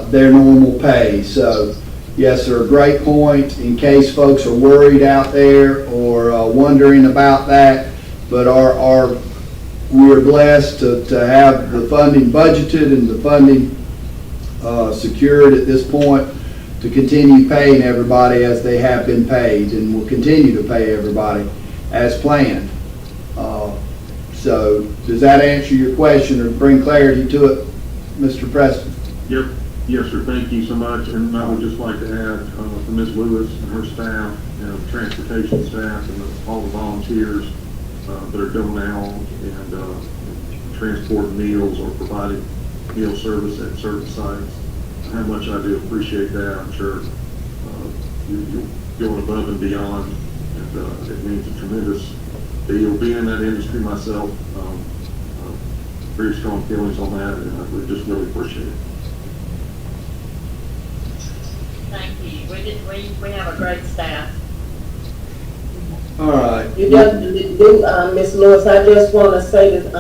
their normal pay. So yes, sir, great point, in case folks are worried out there or wondering about that. But we are blessed to have the funding budgeted and the funding secured at this point to continue paying everybody as they have been paid, and will continue to pay everybody as planned. So does that answer your question or bring clarity to it, Mr. Preston? Yep. Yes, sir. Thank you so much. And I would just like to add for Ms. Lewis and her staff, transportation staff, and all the volunteers that are going out and transporting meals or providing meal service at certain sites. How much I do appreciate that. I'm sure you're going above and beyond, and it means a tremendous deal. Being in that industry myself, very strong feelings on that, and we just really appreciate it. Thank you. We have a great staff. All right. You definitely do, Ms. Lewis. I just want to say that,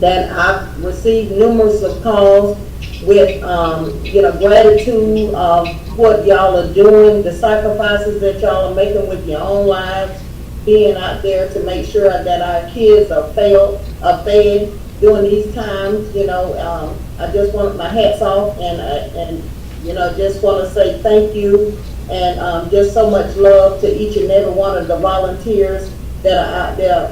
that I've received numerous of calls with, gratitude of what y'all are doing, the sacrifices that y'all are making with your own lives, being out there to make sure that our kids are fed during these times. I just want my hats off and just want to say thank you. And just so much love to each and every one of the volunteers that are out there,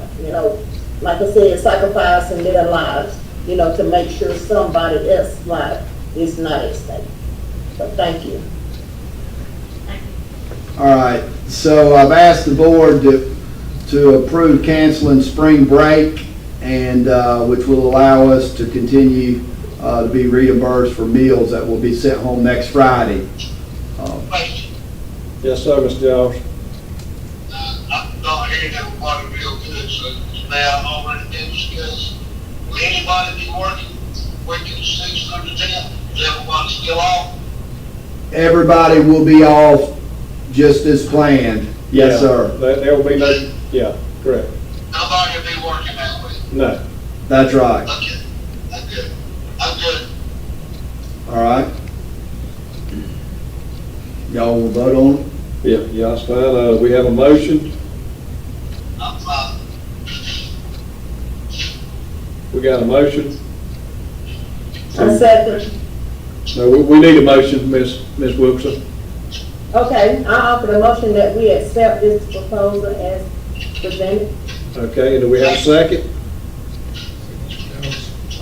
like I said, sacrificing their lives, to make sure somebody else's life is not at stake. So thank you. All right, so I've asked the board to approve canceling spring break, and which will allow us to continue to be reimbursed for meals that will be sent home next Friday. Question. Yes, sir, Mr. Giles. I'm not hearing everybody real good, so now already been discussed. Will anybody be working weekend 6 through the 10th? Is everybody still off? Everybody will be off just as planned. Yes, Yeah, sir. There will be no, yeah, correct. Nobody will be working that week. No. That's right. Okay, that's good. I'm good. All right. Y'all will vote on it? Yeah, that's fine. We have a motion. I'm fine. We got a motion. A second. No, we need a motion, Ms. Wilkerson. Okay, I offer the motion that we accept this proposal as presented. Okay, and do we have a second?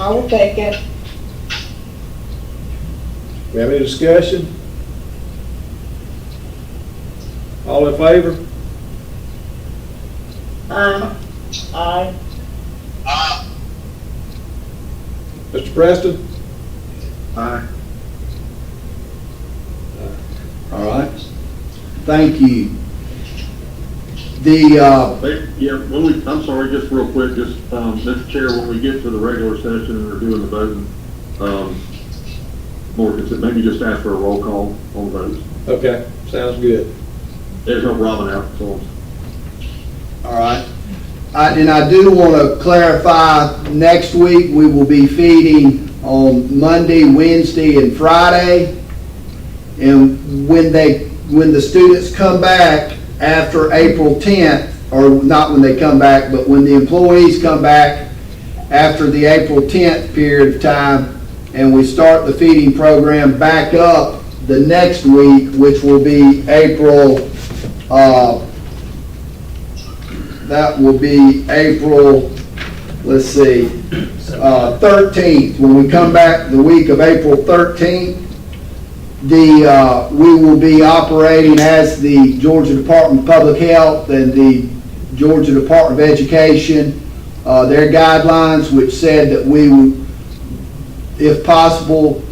I will second. We have any discussion? All in favor? Aye. Aye. Mr. Preston? Aye. All right. Thank you. I'm sorry, just real quick, Mr. Chair, when we get to the regular session and we're doing the voting, maybe just ask for a roll call on votes. Okay, sounds good. There's no Robin out, so. All right. And I do want to clarify, next week we will be feeding on Monday, Wednesday, and Friday. And when the students come back after April 10th, or not when they come back, but when the employees come back after the April 10th period of time, and we start the feeding program back up the next week, which will be April, that will be April, 13th. When we come back the week of April 13th, we will be operating as the Georgia Department of Public Health and the Georgia Department of Education, their guidelines, which said that we would, if possible,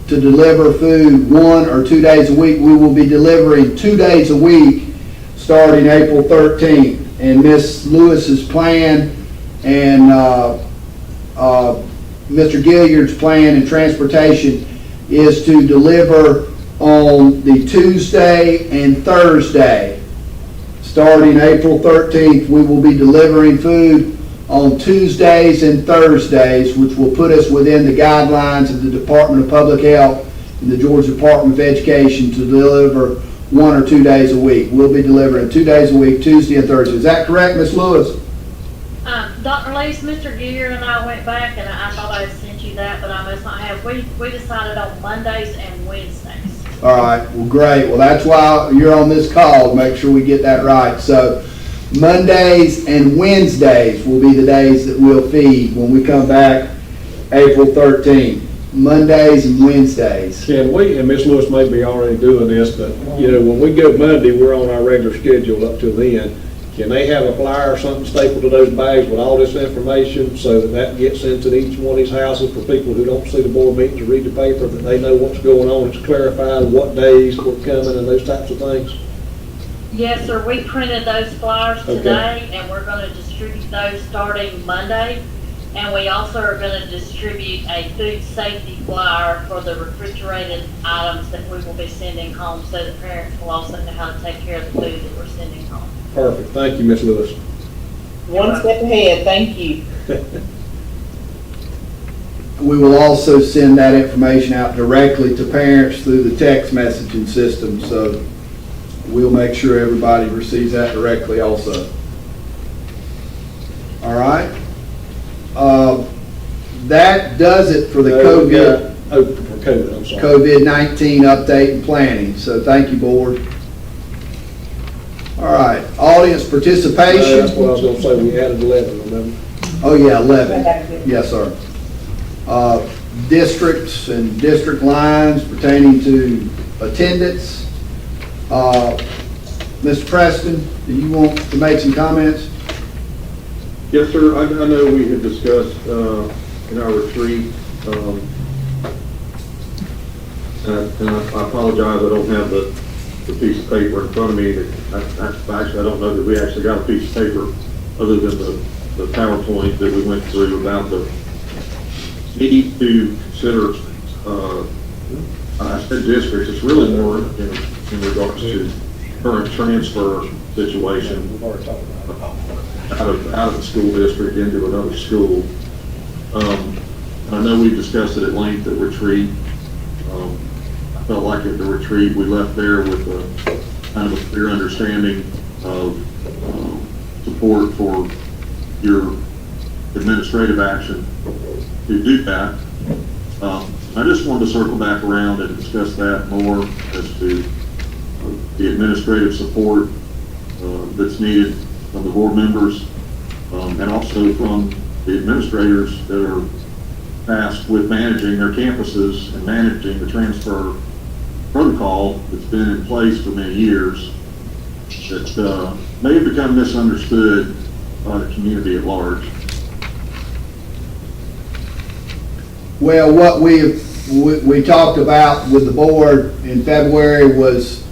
to deliver food 1 or 2 days a week. We will be delivering 2 days a week starting April 13th. And Ms. Lewis's plan and Mr. Gilliard's plan in transportation is to deliver on the Tuesday and Thursday. Starting April 13th, we will be delivering food on Tuesdays and Thursdays, which will put us within the guidelines of the Department of Public Health and the Georgia Department of Education to deliver 1 or 2 days a week. We'll be delivering 2 days a week, Tuesday and Thursday. Is that correct, Ms. Lewis? Dr. Lease, Mr. Gear and I went back and I thought I had sent you that, but I must not have. We decided on Mondays and Wednesdays. All right, well, great. Well, that's why you're on this call, to make sure we get that right. So Mondays and Wednesdays will be the days that we'll feed when we come back April 13th. Mondays and Wednesdays. Can we, and Ms. Lewis may be already doing this, but, when we go Monday, we're on our regular schedule up till then. Can they have a flyer or something stapled to those bags with all this information so that gets into each one of these houses for people who don't see the board meetings or read the paper, that they know what's going on, it's clarified what days we're coming and those types of things? Yes, sir. We printed those flyers Okay. today and we're going to distribute those starting Monday. And we also are going to distribute a food safety flyer for the refrigerated items that we will be sending home so that parents will also know how to take care of the food that we're sending home. Perfect, thank you, Ms. Lewis. One step ahead, thank you. We will also send that information out directly to parents through the text messaging system, so we'll make sure everybody receives that directly also. All right? That does it for the COVID. Oh, for COVID, I'm sorry. COVID-19 update and planning, so thank you, board. All right, audience participation. That's what I was gonna say, we added 11, remember? Oh, yeah, 11, yes, sir. Districts and district lines pertaining to attendance. Mr. Preston, do you want to make some comments? Yes, sir. I know we had discussed in our retreat, and I apologize, I don't have the piece of paper in front of me. Actually, I don't know that we actually got a piece of paper other than the PowerPoint that we went through about the need to consider, I said districts, it's really more in regards to current transfer situation We've already talked about it. out of the school district into another school. I know we discussed it at length at retreat. I felt like at the retreat, we left there with a kind of a clear understanding of support for your administrative action to do that. I just wanted to circle back around and discuss that more as to the administrative support that's needed from the board members and also from the administrators that are tasked with managing their campuses and managing the transfer protocol that's been in place for many years that may have become misunderstood by the community at large. Well, what we talked about with the board in February was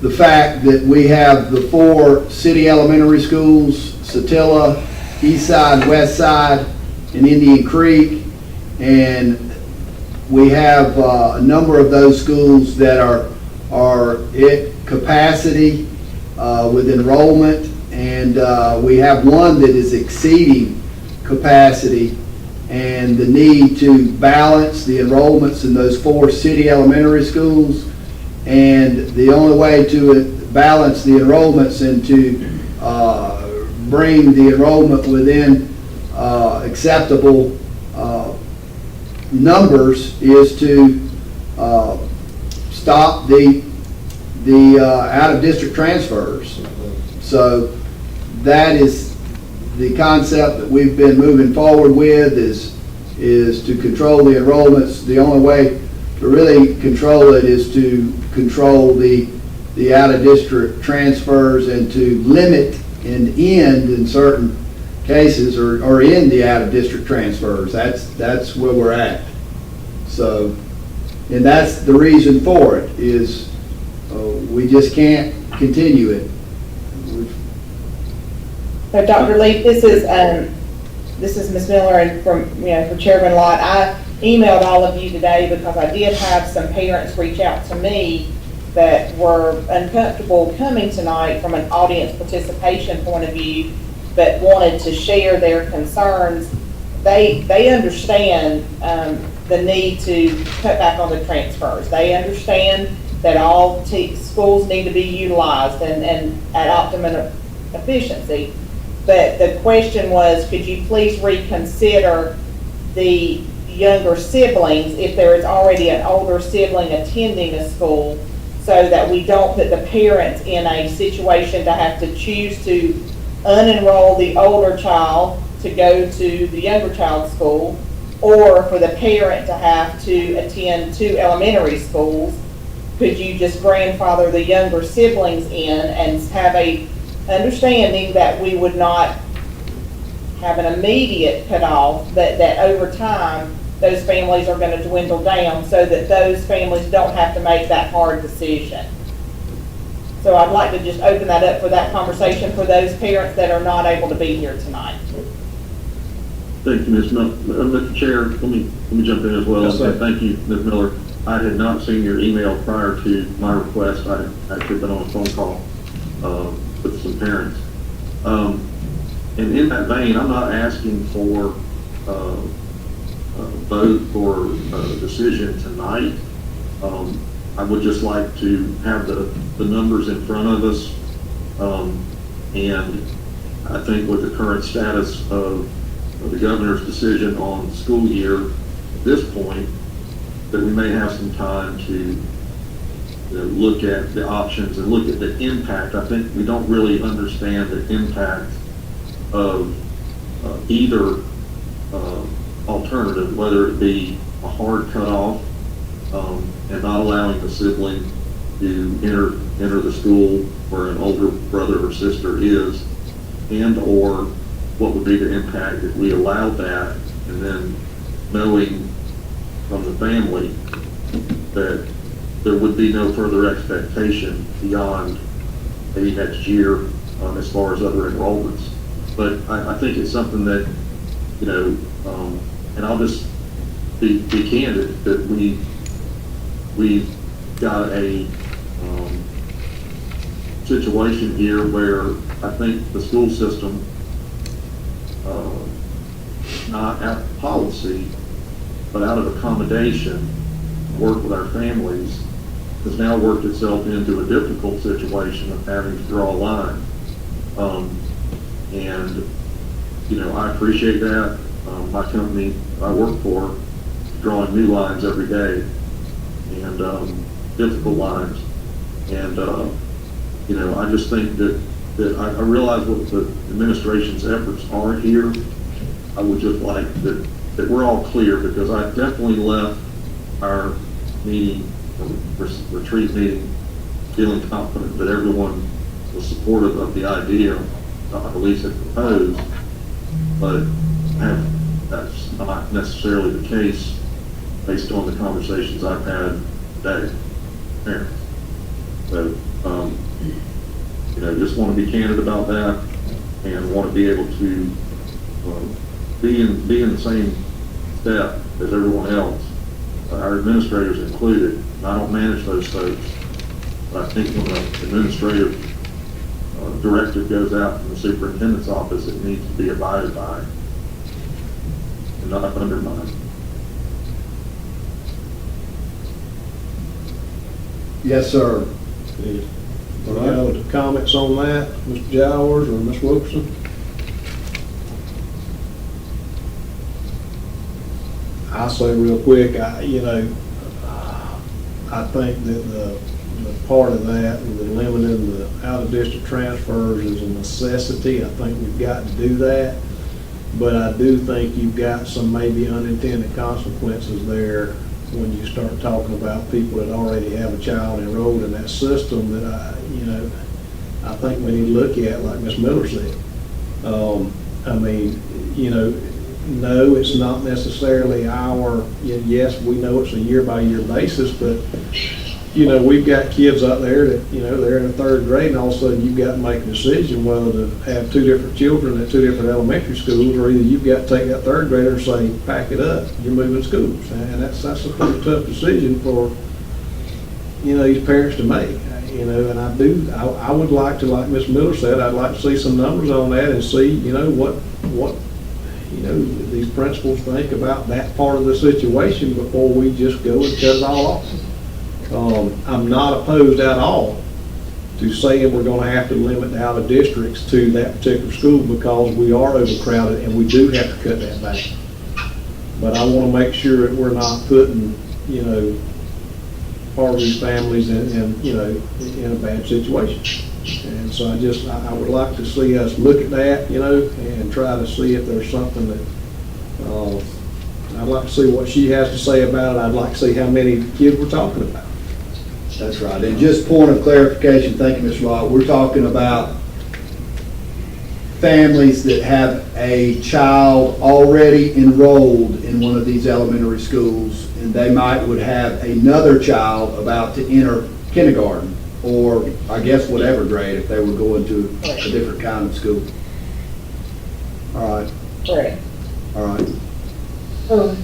the fact that we have the 4 city elementary schools, Satilla, East Side, West Side, and Indian Creek, and we have a number of those schools that are at capacity with enrollment, and we have one that is exceeding capacity, and the need to balance the enrollments in those 4 city elementary schools. And the only way to balance the enrollments and to bring the enrollment within acceptable numbers is to stop the out-of-district transfers. So that is the concept that we've been moving forward with, is to control the enrollments. The only way to really control it is to control the out-of-district transfers and to limit and end in certain cases or end the out-of-district transfers. That's where we're at. So, and that's the reason for it, is we just can't continue it. So Dr. Lee, this is Ms. Miller, and for Chairman Lott, I emailed all of you today because I did have some parents reach out to me that were uncomfortable coming tonight from an audience participation point of view, but wanted to share their concerns. They understand the need to cut back on the transfers. They understand that all schools need to be utilized and at optimum efficiency. But the question was, could you please reconsider the younger siblings if there is already an older sibling attending a school, so that we don't put the parents in a situation to have to choose to unenroll the older child to go to the younger child's school, or for the parent to have to attend 2 elementary schools. Could you just grandfather the younger siblings in and have a understanding that we would not have an immediate cutoff, but that over time, those families are going to dwindle down so that those families don't have to make that hard decision. So I'd like to just open that up for that conversation for those parents that are not able to be here tonight. Thank you, Ms. Miller. Mr. Chair, let me jump in as well. Yes, sir. Thank you, Ms. Miller. I had not seen your email prior to my request. I had actually been on a phone call with some parents. And in that vein, I'm not asking for a vote or a decision tonight. I would just like to have the numbers in front of us. And I think with the current status of the governor's decision on the school year at this point, that we may have some time to look at the options and look at the impact. I think we don't really understand the impact of either alternative, whether it be a hard cutoff and not allowing the sibling to enter the school where an older brother or sister is, and or what would be the impact if we allowed that, and then knowing from the family that there would be no further expectation beyond maybe next year as far as other enrollments. But I think it's something that, and I'll just be candid, that we've got a situation here where I think the school system, not out of policy, but out of accommodation, work with our families, has now worked itself into a difficult situation of having to draw a line. And, I appreciate that. My company I work for is drawing new lines every day, and difficult lines. And, I just think that I realize what the administration's efforts are here. I would just like that we're all clear, because I definitely left our meeting, retreat meeting, feeling confident that everyone was supportive of the idea Dr. Lease had proposed, but that's not necessarily the case based on the conversations I've had today. Parents. So, just want to be candid about that, and want to be able to be in the same step as everyone else, our administrators included. And I don't manage those folks, but I think when the administrative directive goes out from the superintendent's office, it needs to be abided by and not undermined. Yes, sir. Any other comments on that, Mr. Jowers or Ms. Wilkerson? I'll say real quick, I think that the part of that, the limiting the out-of-district transfers is a necessity. I think we've got to do that. But I do think you've got some maybe unintended consequences there when you start talking about people that already have a child enrolled in that system that I think we need to look at, like Ms. Miller said. No, it's not necessarily yes, we know it's a year-by-year basis, but, we've got kids out there that, they're in the third grade, and all of a sudden you've got to make a decision whether to have two different children at two different elementary schools, or either you've got to take that third grader and say, pack it up, you're moving schools. And that's a pretty tough decision for, these parents to make. And I would like to, like Ms. Miller said, I'd like to see some numbers on that and see, what these principals think about that part of the situation before we just go and cut it all off. I'm not opposed at all to saying we're going to have to limit the out of districts to that particular school, because we are overcrowded and we do have to cut that back. But I want to make sure that we're not putting, part of these families in a bad situation. And so I would like to see us look at that, and try to see if there's something that, I'd like to see what she has to say about it. I'd like to see how many kids we're talking about. That's right. And just point of clarification, thank you, Mr. Lott, we're talking about families that have a child already enrolled in one of these elementary schools, and they would have another child about to enter kindergarten, or I guess whatever grade, if they were going to a different kind of school. All right. Correct. All right. Um,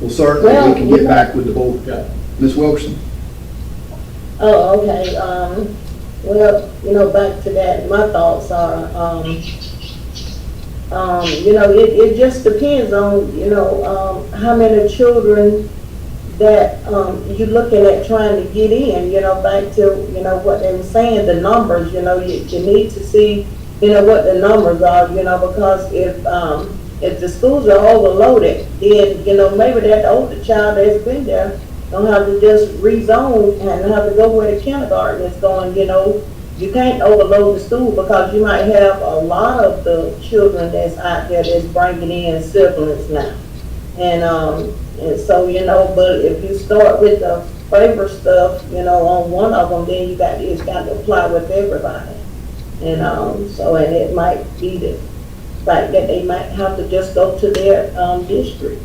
Well, certainly we can get back with the board. Ms. Wilkerson? Oh, okay, Well, you know, back to that, my thoughts are, you know, it just depends on, you know, how many children that, you're looking at trying to get in, you know, back to, you know, what they were saying, the numbers, you know, you need to see, you know, what the numbers are, you know, because if the schools are overloaded, then, you know, maybe that older child that's been there don't have to just rezone and have to go where the kindergarten is going, you know. You can't overload the school because you might have a lot of the children that's out there that's bringing in siblings now. And so, you know, but if you start with the favor stuff, you know, on one of them, then it's got to apply with everybody. And so, and it might be the fact that they might have to just go to their district.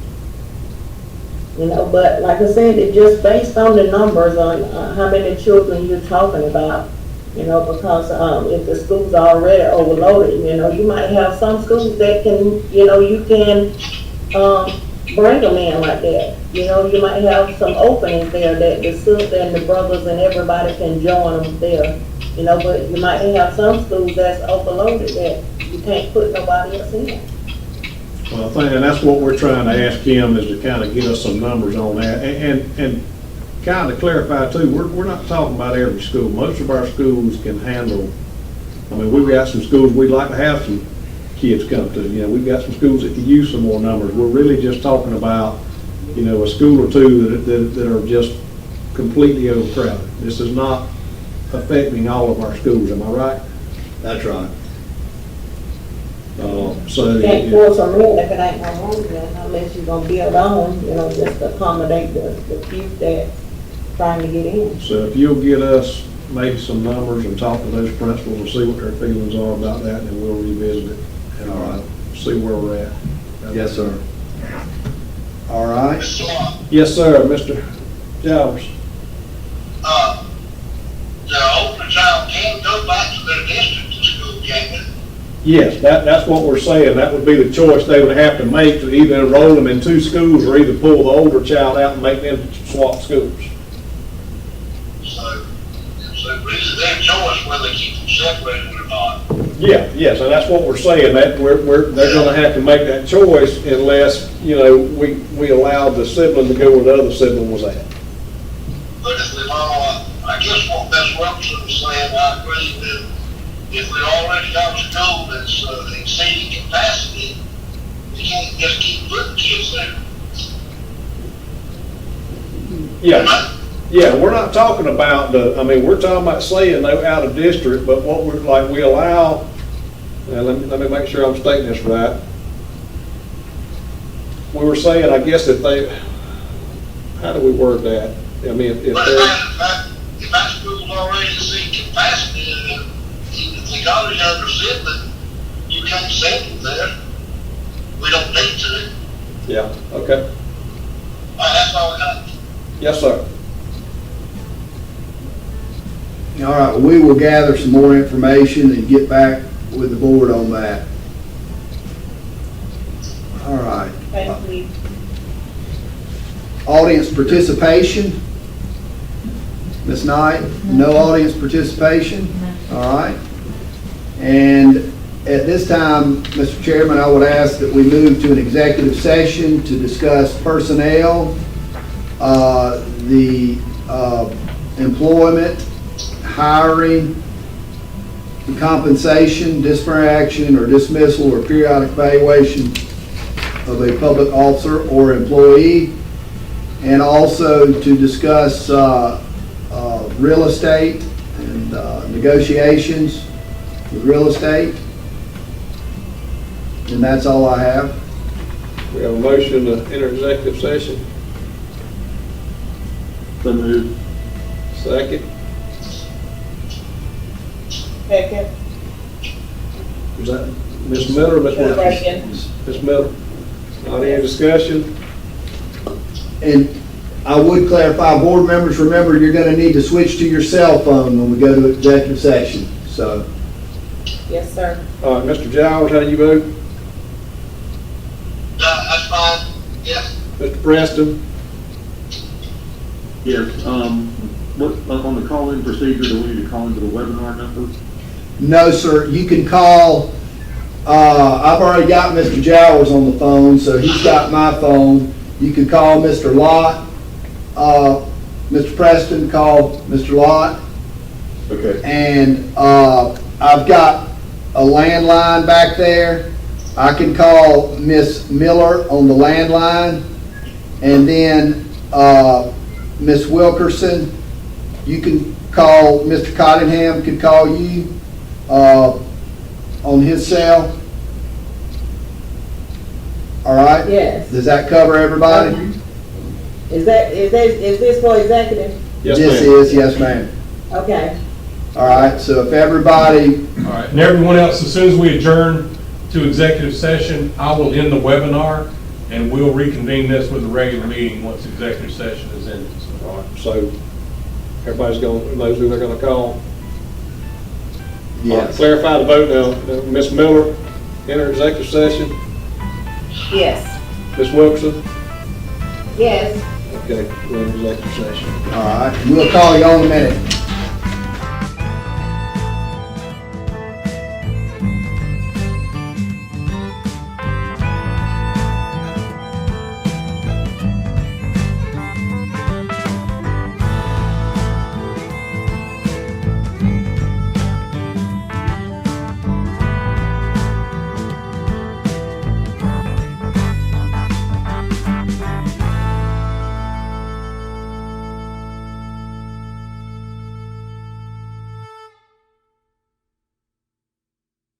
You know, but like I said, it's just based on the numbers on how many children you're talking about. You know, because if the schools are already overloaded, you know, you might have some schools that can, you know, you can bring them in like that. You know, you might have some openings there that the sister and the brothers and everybody can join them there. You know, but you might have some schools that's overloaded that you can't put nobody else in. Well, I think, and that's what we're trying to ask him, is to kind of get us some numbers on that, and kind of clarify too, we're not talking about every school. Most of our schools can handle, I mean, we've got some schools we'd like to have some kids come to, you know, we've got some schools that could use some more numbers. We're really just talking about, you know, a school or two that are just completely overcrowded. This is not affecting all of our schools, am I right? That's right. So. You can't force them in if it ain't no room then, unless you're gonna build on, you know, just to accommodate the few that trying to get in. So if you'll get us maybe some numbers and talk to those principals and see what their feelings are about that, and we'll revisit it and see where we're at. Yes, sir. All right. Yes, sir, Mr. Jowers. The older child can go back to their district to school, can't they? Yes, that's what we're saying. That would be the choice they would have to make, to either enroll them in two schools or either pull the older child out and make them swap schools. So it's their choice whether they keep them separated or not. Yeah, yes, and that's what we're saying, that they're gonna have to make that choice unless, you know, we allow the sibling to go where the other sibling was at. But if we follow, I guess what Ms. Wilson was saying, I agree with, if we already got a school that's exceeding capacity, we can't just keep putting kids there. Yeah, yeah, we're not talking about we're talking about saying they're out of district, but what we're, like, we allow, let me make sure I'm stating this right. We were saying, I guess, if they, how do we word that? I mean, if But they're. if that school's already exceeding capacity, and if they got a younger sibling, you can't send them there. We don't need to. Yeah, okay. That's all I got. Yes, sir. All right, we will gather some more information and get back with the board on that. All right. Thank you. Audience participation? Ms. Knight, no audience participation? All right. And at this time, Mr. Chairman, I would ask that we move to an executive session to discuss personnel, the employment, hiring, compensation, disciplinary action or dismissal or periodic evaluation of a public officer or employee, and also to discuss real estate and negotiations with real estate. And that's all I have. We have a motion to enter executive session. So moved. Second. Second. Is that Ms. Miller or Ms. Wilkins? Second. Ms. Miller. Not any discussion? And I would clarify, board members, remember, you're going to need to switch to your cell phone when we go to executive session. So, Yes, sir. All right, Mr. Jowers, how do you vote? That's fine. Yes. Mr. Preston? Yes, on the call-in procedure, do we need to call into the webinar number? No, sir, you can call, I've already got Mr. Jowers on the phone, so he's got my phone. You can call Mr. Lott, Mr. Preston, call Mr. Lott. Okay. And I've got a landline back there. I can call Miss Miller on the landline. And then Miss Wilkerson, you can call, Mr. Cottingham could call you on his cell. All right? Yes. Does that cover everybody? Is this for executive? Yes, This ma'am. is, yes, ma'am. Okay. All right, so if everybody, All right, and everyone else, as soon as we adjourn to executive session, I will end the webinar, and we'll reconvene this with a regular meeting once executive session is ended. So, All right, so everybody's going, knows who they're gonna call. All right, yes. clarify the vote now. Ms. Miller, enter executive session. Yes. Ms. Wilkerson? Yes. Okay, we're in executive session. All right, we'll call you on a minute.